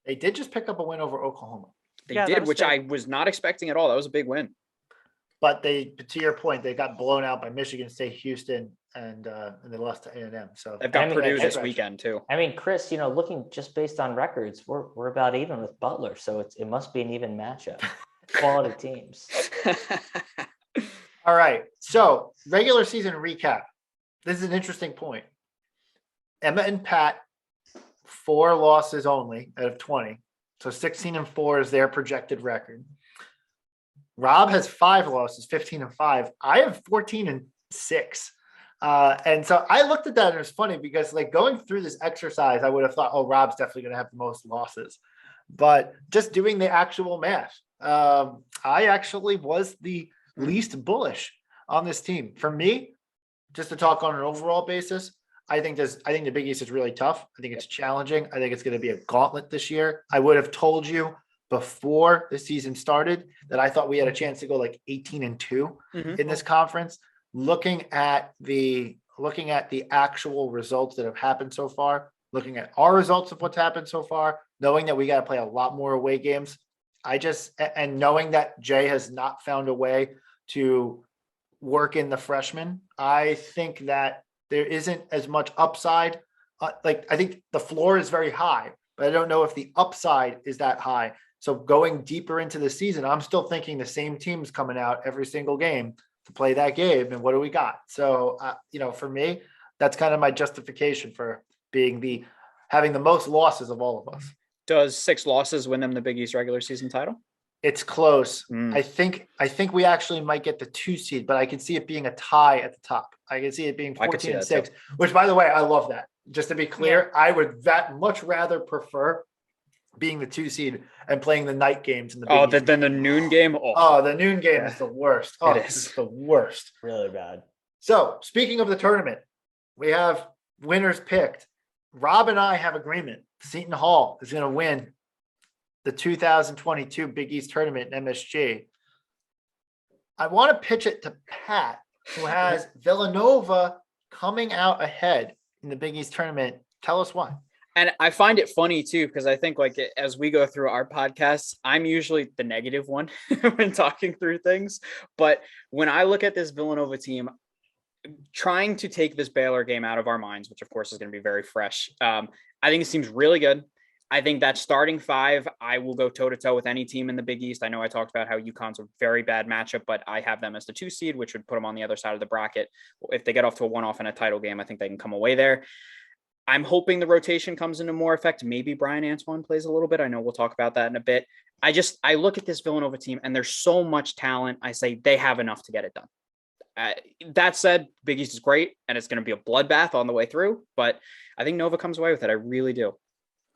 They did just pick up a win over Oklahoma. They did, which I was not expecting at all. That was a big win. But to your point, they got blown out by Michigan State, Houston, and they lost to A&M. So they've got Purdue this weekend too. I mean, Chris, looking just based on records, we're about even with Butler, so it must be an even matchup. Quality teams. All right. So regular season recap. This is an interesting point. Emma and Pat, 4 losses only out of 20. So 16-4 is their projected record. Rob has 5 losses, 15-5. I have 14-6. And so I looked at that and it was funny because like going through this exercise, I would have thought, oh, Rob's definitely going to have the most losses. But just doing the actual math, I actually was the least bullish on this team. For me, just to talk on an overall basis, I think the Big East is really tough. I think it's challenging. I think it's going to be a gauntlet this year. I would have told you before the season started that I thought we had a chance to go like 18-2 in this conference. Looking at the actual results that have happened so far, looking at our results of what's happened so far, knowing that we got to play a lot more away games, and knowing that Jay has not found a way to work in the freshmen, I think that there isn't as much upside. I think the floor is very high, but I don't know if the upside is that high. So going deeper into the season, I'm still thinking the same team's coming out every single game to play that game. And what do we got? So, for me, that's kind of my justification for having the most losses of all of us. Does 6 losses win them the Big East regular season title? It's close. I think we actually might get the 2 seed, but I can see it being a tie at the top. I can see it being 14-6, which, by the way, I love that. Just to be clear, I would much rather prefer being the 2 seed and playing the night games in the Big East. Than the noon game. The noon game is the worst. It is the worst. Really bad. So speaking of the tournament, we have winners picked. Rob and I have agreement. Seton Hall is going to win the 2022 Big East tournament in MSG. I want to pitch it to Pat, who has Villanova coming out ahead in the Big East tournament. Tell us why. And I find it funny too, because I think like as we go through our podcasts, I'm usually the negative one when talking through things. But when I look at this Villanova team, trying to take this Baylor game out of our minds, which of course is going to be very fresh. I think it seems really good. I think that starting 5, I will go toe to toe with any team in the Big East. I know I talked about how UConn's a very bad matchup, but I have them as the 2 seed, which would put them on the other side of the bracket. If they get off to a 1-off in a title game, I think they can come away there. I'm hoping the rotation comes into more effect. Maybe Brian Antoine plays a little bit. I know we'll talk about that in a bit. I look at this Villanova team and there's so much talent. I say they have enough to get it done. That said, Big East is great and it's going to be a bloodbath on the way through, but I think Nova comes away with it. I really do.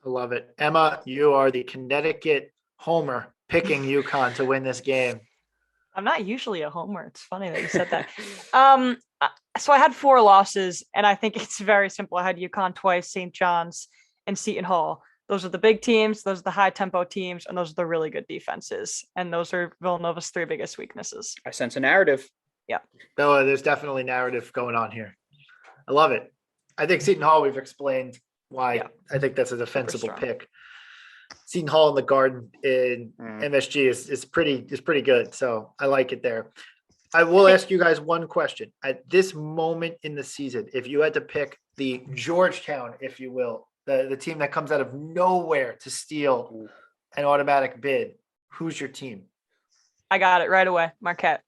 I love it. Emma, you are the Connecticut homer picking UConn to win this game. I'm not usually a homer. It's funny that you said that. So I had 4 losses, and I think it's very simple. I had UConn twice, St. John's, and Seton Hall. Those are the big teams. Those are the high-tempo teams, and those are the really good defenses. And those are Villanova's 3 biggest weaknesses. I sense a narrative. Yeah. No, there's definitely narrative going on here. I love it. I think Seton Hall, we've explained why I think that's a defensible pick. Seton Hall in the Garden in MSG is pretty good. So I like it there. I will ask you guys one question. At this moment in the season, if you had to pick the Georgetown, if you will, the team that comes out of nowhere to steal an automatic bid, who's your team? I got it right away. Marquette.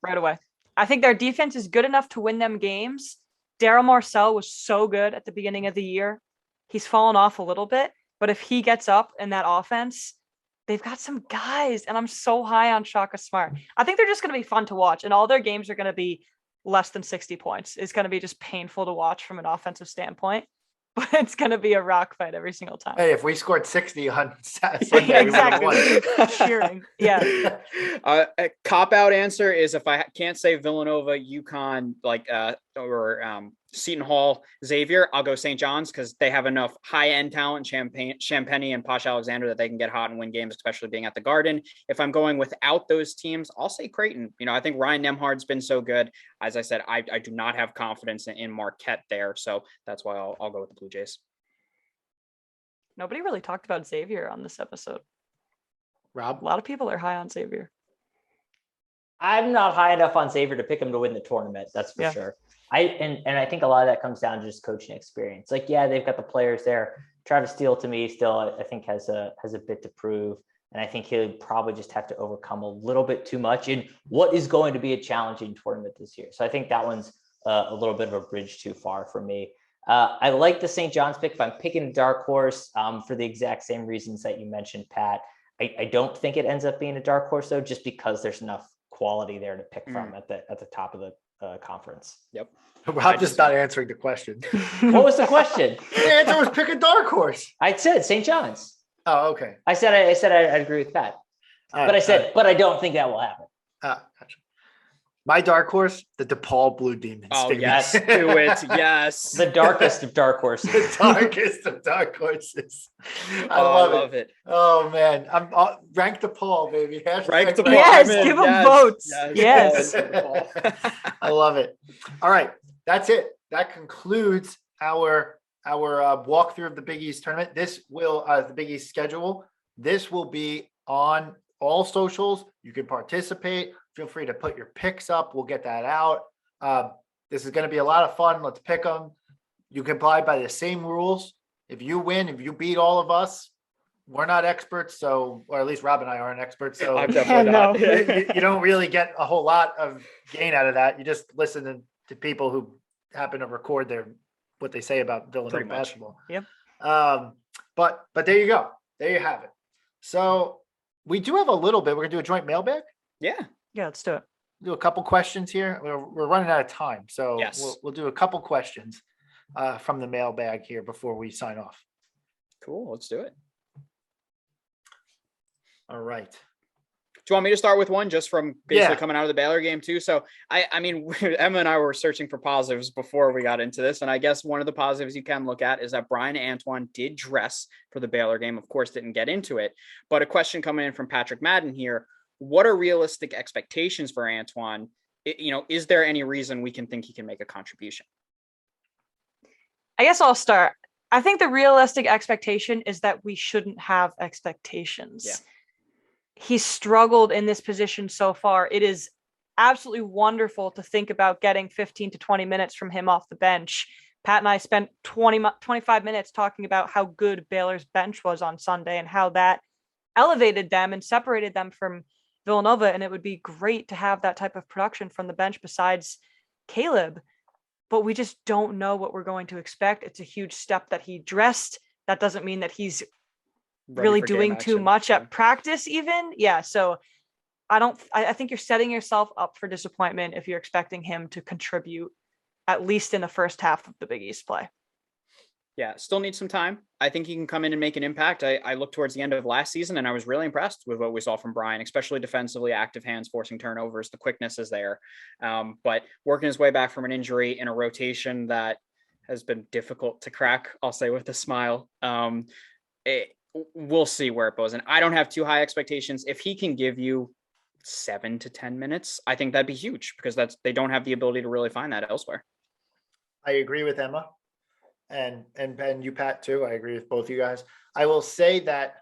Right away. I think their defense is good enough to win them games. Daryl Marcel was so good at the beginning of the year. He's fallen off a little bit, but if he gets up in that offense, they've got some guys, and I'm so high on Shaka Smart. I think they're just going to be fun to watch, and all their games are going to be less than 60 points. It's going to be just painful to watch from an offensive standpoint, but it's going to be a rock fight every single time. Hey, if we scored 60 on Sunday, Yeah, we would have exactly. won. Cheering. Yeah. A cop-out answer is if I can't say Villanova, UConn, or Seton Hall, Xavier, I'll go St. John's because they have enough high-end talent, Champagne and Posh Alexander, that they can get hot and win games, especially being at the Garden. If I'm going without those teams, I'll say Creighton. I think Ryan Nembhard's been so good. As I said, I do not have confidence in Marquette there, so that's why I'll go with the Blue Jays. Nobody really talked about Xavier on this episode. Rob? A lot of people are high on Xavier. I'm not high enough on Xavier to pick him to win the tournament. That's for sure. And I think a lot of that comes down to just coaching experience. They've got the players there. Travis Steele, to me, still I think has a bit to prove, and I think he'll probably just have to overcome a little bit too much in what is going to be a challenging tournament this year. So I think that one's a little bit of a bridge too far for me. I like the St. John's pick. If I'm picking a dark horse for the exact same reasons that you mentioned, Pat, I don't think it ends up being a dark horse though, just because there's enough quality there to pick from at the top of the conference. Yep. Rob just not answering the question. What was the question? The answer was pick a dark horse. I said St. John's. Oh, okay. I said I agree with Pat, but I said, but I don't think that will happen. Gotcha. My dark horse, the DePaul Blue Demons. Oh, baby. yes, do it. Yes. The darkest of dark horses. The darkest of dark horses. I love it. Oh man, I'm rank DePaul, baby. Rank DePaul. Yes, give them votes. Yes. I love it. All right, that's it. That concludes our walkthrough of the Big East tournament. This will the Big East schedule. This will be on all socials. You can participate. Feel free to put your picks up. We'll get that out. This is going to be a lot of fun. Let's pick them. You can play by the same rules. If you win, if you beat all of us, we're not experts. So, or at least Rob and I aren't experts. So I'm definitely not. you don't really get a whole lot of gain out of that. You just listen to people who happen to record what they say about Villanova basketball. Yep. But there you go. There you have it. So we do have a little bit. We're gonna do a joint mailbag. Yeah. Yeah, let's do it. Do a couple questions here. We're running out of time, so yes. we'll do a couple questions from the mailbag here before we sign off. Cool. Let's do it. All right. Do you want me to start with one just from basically coming out of the Baylor game too? So I mean, Emma and I were searching for positives before we got into this. And I guess one of the positives you can look at is that Brian Antoine did dress for the Baylor game. Of course, didn't get into it, but a question coming in from Patrick Madden here. What are realistic expectations for Antoine? Is there any reason we can think he can make a contribution? I guess I'll start. I think the realistic expectation is that we shouldn't have expectations. Yeah. He's struggled in this position so far. It is absolutely wonderful to think about getting 15 to 20 minutes from him off the bench. Pat and I spent 25 minutes talking about how good Baylor's bench was on Sunday and how that elevated them and separated them from Villanova. And it would be great to have that type of production from the bench besides Caleb. But we just don't know what we're going to expect. It's a huge step that he dressed. That doesn't mean that he's really doing too much at practice even. Yeah. So I think you're setting yourself up for disappointment if you're expecting him to contribute at least in the first half of the Big East play. Yeah. Still needs some time. I think he can come in and make an impact. I looked towards the end of last season and I was really impressed with what we saw from Brian, especially defensively, active hands, forcing turnovers. The quickness is there. But working his way back from an injury in a rotation that has been difficult to crack, I'll say with a smile. We'll see where it goes. And I don't have too high expectations. If he can give you 7 to 10 minutes, I think that'd be huge because they don't have the ability to really find that elsewhere. I agree with Emma and you, Pat, too. I agree with both you guys. I will say that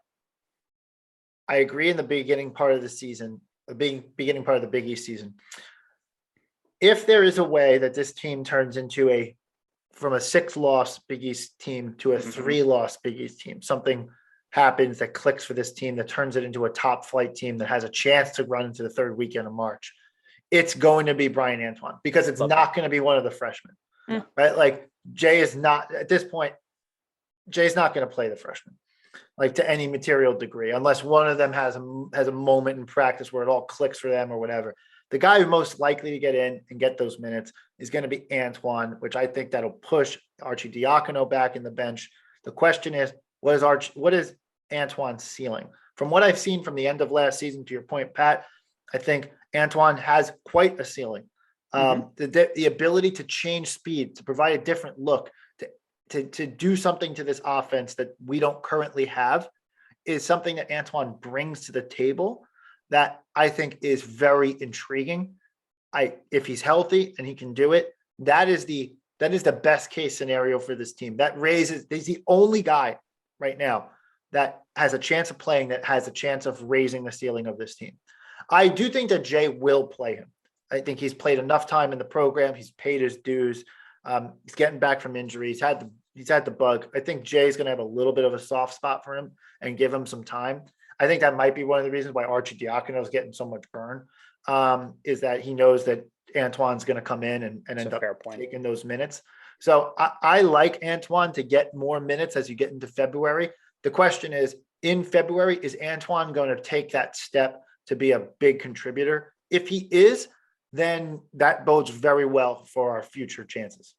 I agree in the beginning part of the season, beginning part of the Big East season. If there is a way that this team turns into from a 6-loss Big East team to a 3-loss Big East team, something happens that clicks for this team that turns it into a top flight team that has a chance to run into the third weekend of March, it's going to be Brian Antoine, because it's not going to be one of the freshmen, right? Like Jay is not at this point. Jay's not going to play the freshman, like to any material degree, unless one of them has a moment in practice where it all clicks for them or whatever. The guy who's most likely to get in and get those minutes is going to be Antoine, which I think that'll push Archie Diacono back in the bench. The question is, what is Antoine's ceiling? From what I've seen from the end of last season, to your point, Pat, I think Antoine has quite a ceiling. The ability to change speed, to provide a different look, to do something to this offense that we don't currently have is something that Antoine brings to the table that I think is very intriguing. If he's healthy and he can do it, that is the best case scenario for this team. He's the only guy right now that has a chance of playing, that has a chance of raising the ceiling of this team. I do think that Jay will play him. I think he's played enough time in the program. He's paid his dues. He's getting back from injury. He's had the bug. I think Jay's going to have a little bit of a soft spot for him and give him some time. I think that might be one of the reasons why Archie Diacono is getting so much burn, is that he knows that Antoine's going to come in and end up taking those minutes. So I like Antoine to get more minutes as you get into February. The question is, in February, is Antoine going to take that step to be a big contributor? If he is, then that bodes very well for our future chances.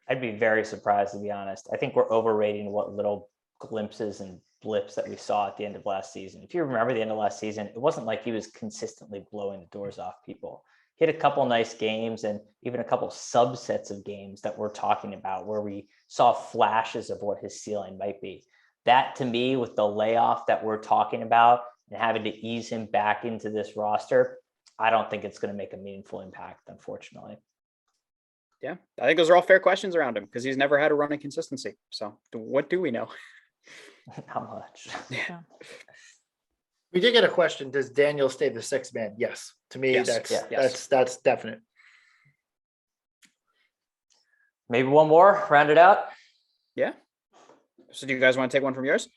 I'd be very surprised, to be honest. I think we're overrating what little glimpses and blips that we saw at the end of last season. If you remember the end of last season, it wasn't like he was consistently blowing the doors off people. He had a couple nice games and even a couple subsets of games that we're talking about where we saw flashes of what his ceiling might be. That, to me, with the layoff that we're talking about and having to ease him back into this roster, I don't think it's going to make a meaningful impact, unfortunately. Yeah, I think those are all fair questions around him because he's never had a run of consistency. So what do we know? Not much. Yeah. We did get a question. Does Daniel stay the sixth man? Yes. To me, Yes. that's definite. Maybe one more, round it out. Yeah. So do you guys want to take one from yours?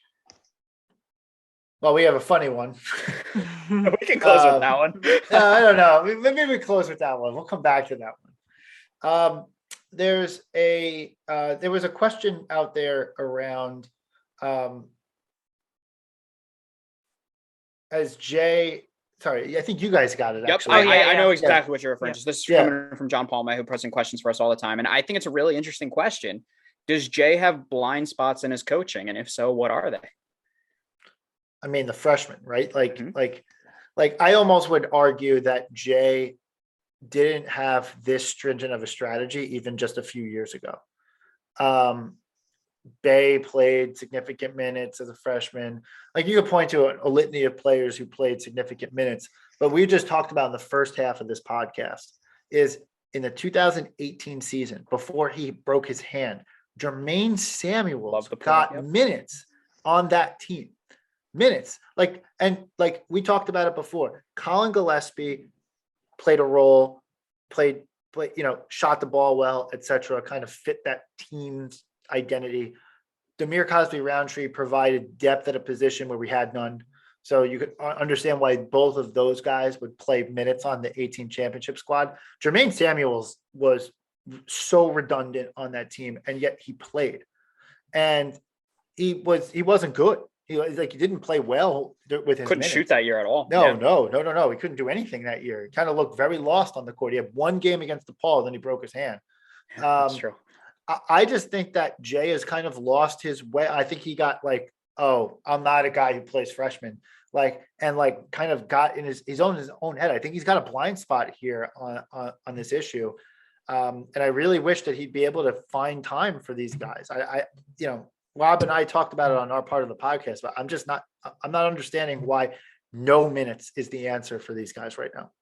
Well, we have a funny one. We can close with that one. I don't know. Maybe we close with that one. We'll come back to that one. There was a question out there around as Jay. Sorry, I think you guys got it. Yep, actually. I know exactly what you're referring to. This is Yeah. coming from John Palma, who presents questions for us all the time, and I think it's a really interesting question. Does Jay have blind spots in his coaching, and if so, what are they? I mean, the freshman, right? Like I almost would argue that Jay didn't have this stringent of a strategy even just a few years ago. Bay played significant minutes as a freshman. Like you could point to a litany of players who played significant minutes, but we just talked about in the first half of this podcast is in the 2018 season, before he broke his hand, Jermaine Samuels got minutes on that team. Minutes. Like we talked about it before. Colin Gillespie played a role, played, shot the ball well, etc. Kind of fit that team's identity. Demir Cosby-Roundtree provided depth at a position where we had none. So you could understand why both of those guys would play minutes on the 18 championship squad. Jermaine Samuels was so redundant on that team, and yet he played. And he wasn't good. He didn't play well with his couldn't minutes. Shoot that year at all. No. He couldn't do anything that year. He kind of looked very lost on the court. He had one game against DePaul, then he broke his hand. That's true. I just think that Jay has kind of lost his way. I think he got I'm not a guy who plays freshman. Kind of got in his own head. I think he's got a blind spot here on this issue. And I really wish that he'd be able to find time for these guys. Rob and I talked about it on our part of the podcast, but I'm not understanding why no minutes is the answer for these guys right now.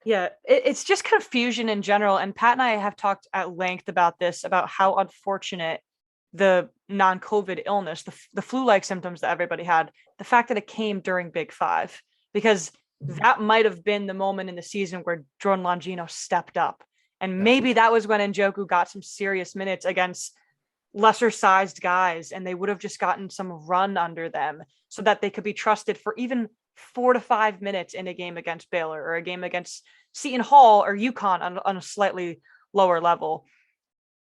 Yeah, it's just confusion in general. And Pat and I have talked at length about this, about how unfortunate the non-COVID illness, the flu-like symptoms that everybody had, the fact that it came during Big Five, because that might have been the moment in the season where Jordan Longino stepped up. And maybe that was when Njoku got some serious minutes against lesser sized guys, and they would have just gotten some run under them so that they could be trusted for even 4 to 5 minutes in a game against Baylor or a game against Seton Hall or UConn on a slightly lower level.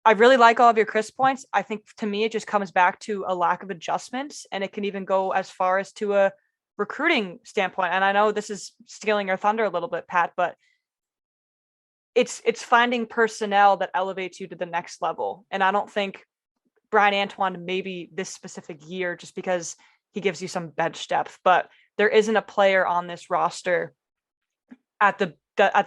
I really like all of your Chris points. I think to me, it just comes back to a lack of adjustments, and it can even go as far as to a recruiting standpoint. And I know this is stealing your thunder a little bit, Pat, but it's finding personnel that elevates you to the next level. And I don't think Brian Antoine, maybe this specific year, just because he gives you some bench depth, but there isn't a player on this roster at the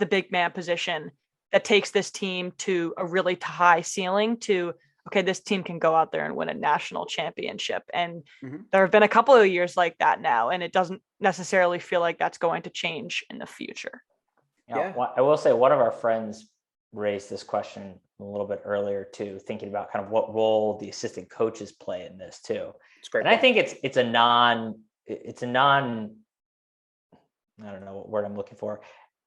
big man position that takes this team to a really high ceiling to, okay, this team can go out there and win a national championship. And there have been a couple of years like that now, and it doesn't necessarily feel like that's going to change in the future. Yeah. I will say one of our friends raised this question a little bit earlier too, thinking about kind of what role the assistant coaches play in this too. It's great. And I think it's a non, I don't know what word I'm looking for.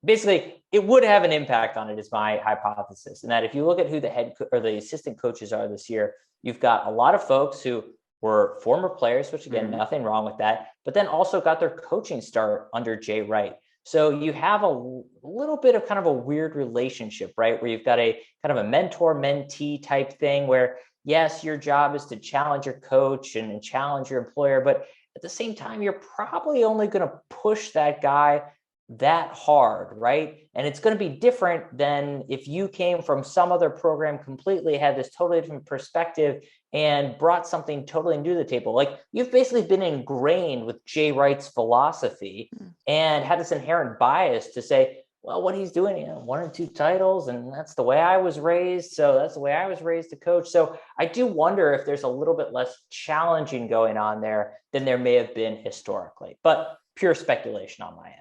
Basically, it would have an impact on it, is my hypothesis. And that if you look at who the head or the assistant coaches are this year, you've got a lot of folks who were former players, which again, nothing wrong with that, but then also got their coaching start under Jay Wright. So you have a little bit of kind of a weird relationship, right? Where you've got a kind of a mentor-mentee type thing where, yes, your job is to challenge your coach and challenge your employer, but at the same time, you're probably only going to push that guy that hard, right? And it's going to be different than if you came from some other program, completely had this totally different perspective and brought something totally new to the table. Like, you've basically been ingrained with Jay Wright's philosophy and had this inherent bias to say, well, what he's doing, 1 or 2 titles, and that's the way I was raised. So that's the way I was raised to coach. So I do wonder if there's a little bit less challenging going on there than there may have been historically, but pure speculation on my end.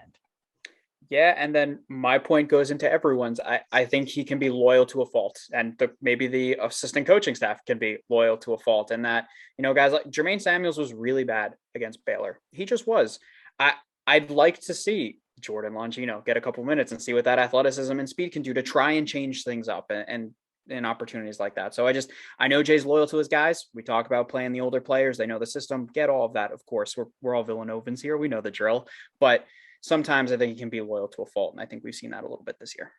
Yeah, and then my point goes into everyone's. I think he can be loyal to a fault, and maybe the assistant coaching staff can be loyal to a fault. And that, guys like Jermaine Samuels was really bad against Baylor. He just was. I'd like to see Jordan Longino get a couple minutes and see what that athleticism and speed can do to try and change things up and in opportunities like that. So I know Jay's loyal to his guys. We talk about playing the older players. They know the system, get all of that. Of course, we're all Villanovans here. We know the drill, but sometimes I think he can be loyal to a fault. And I think we've seen that a little bit this year.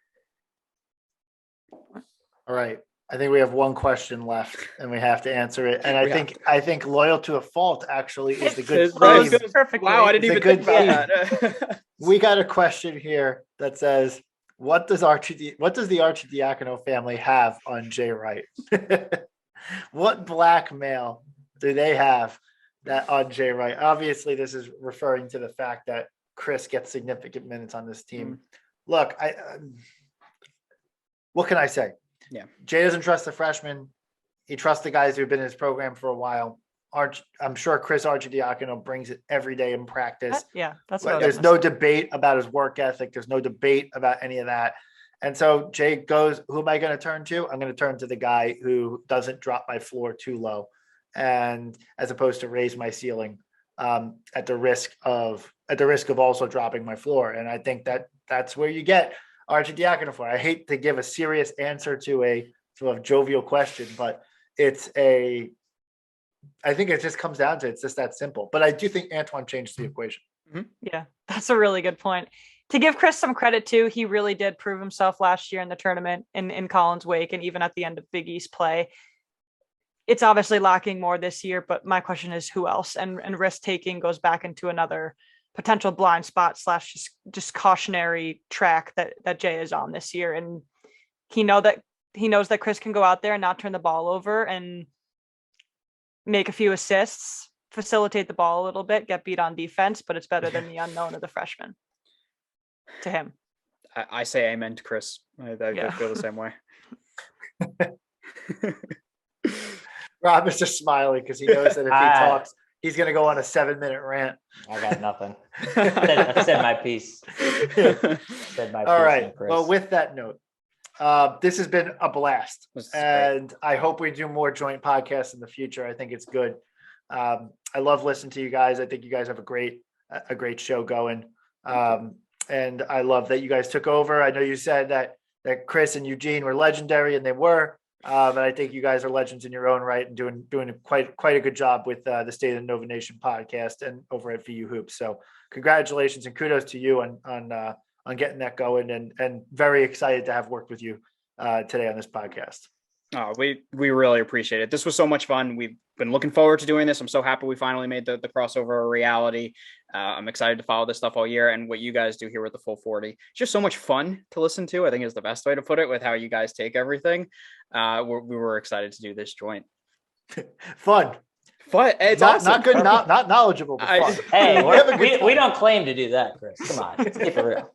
All right. I think we have one question left and we have to answer it. And I think loyal to a fault actually is the good theme. Perfect. Wow, I didn't even think about that. We got a question here that says, what does the Archidiacono family have on Jay Wright? What blackmail do they have that on Jay Wright? Obviously, this is referring to the fact that Chris gets significant minutes on this team. Look, what can I say? Yeah. Jay doesn't trust the freshmen. He trusts the guys who've been in his program for a while. I'm sure Chris Archidiacono brings it every day in practice. That's what there's no debate about his work ethic. There's no debate about any of that. And so Jay goes, who am I going to turn to? I'm going to turn to the guy who doesn't drop my floor too low, and as opposed to raise my ceiling at the risk of also dropping my floor. And I think that's where you get Archidiacono for. I hate to give a serious answer to a sort of jovial question, but I think it just comes down to, it's just that simple. But I do think Antoine changed the equation. Yeah, that's a really good point. To give Chris some credit too, he really did prove himself last year in the tournament in Collins Wake, and even at the end of Big East play. It's obviously lacking more this year, but my question is who else? And risk taking goes back into another potential blind spot / just cautionary track that Jay is on this year. And he knows that Chris can go out there and not turn the ball over and make a few assists, facilitate the ball a little bit, get beat on defense, but it's better than the unknown of the freshman to him. I say amen to Chris. I feel the same way. Rob is just smiling because he knows that if he talks, he's going to go on a 7-minute rant. I got nothing. I've said my piece. All right. Well, with that note, this has been a blast, and I hope we do more joint podcasts in the future. I think it's good. I love listening to you guys. I think you guys have a great show going. and I love that you guys took over. I know you said that Chris and Eugene were legendary, and they were. But I think you guys are legends in your own right and doing quite a good job with the State of the Nova Nation podcast and over at VU Hoops. So congratulations and kudos to you on getting that going, and very excited to have worked with you today on this podcast. Oh, we really appreciate it. This was so much fun. We've been looking forward to doing this. I'm so happy we finally made the crossover a reality. I'm excited to follow this stuff all year, and what you guys do here with the Full 40. It's just so much fun to listen to, I think is the best way to put it, with how you guys take everything. We were excited to do this joint. Fun. It's not, awesome. not good, not knowledgeable, but fun. Hey, we don't claim to do that, Chris. Come on, let's keep it real.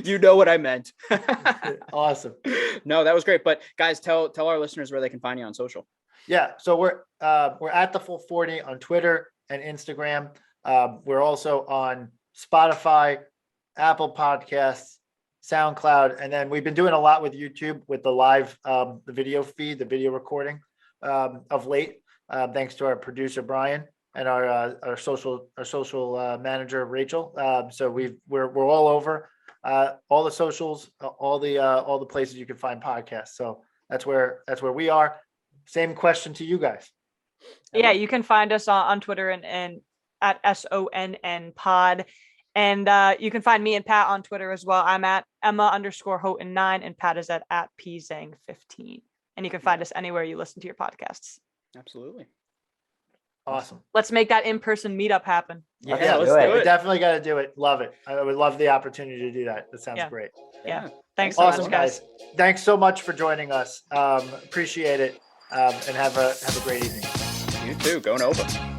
You know what I meant. Awesome. No, that was great. But guys, tell our listeners where they can find you on social. Yeah. So we're at the Full 40 on Twitter and Instagram. We're also on Spotify, Apple Podcasts, SoundCloud, and then we've been doing a lot with YouTube with the live, the video feed, the video recording of late. Thanks to our producer Brian and our social manager Rachel. So we're all over. All the socials, all the places you can find podcasts. So that's where we are. Same question to you guys. Yeah, you can find us on Twitter and at SONN pod. And you can find me and Pat on Twitter as well. I'm at Emma_Houghton9 and Pat is at PZang15. And you can find us anywhere you listen to your podcasts. Absolutely. Awesome. Let's make that in-person meetup happen. Yeah, let's do it. do We it. definitely got to do it. Love it. I would love the opportunity to do that. That sounds great. Yeah. Thanks so Awesome, much, guys. Thanks so much for joining us. Appreciate it. And have a great evening. You too. Go Nova.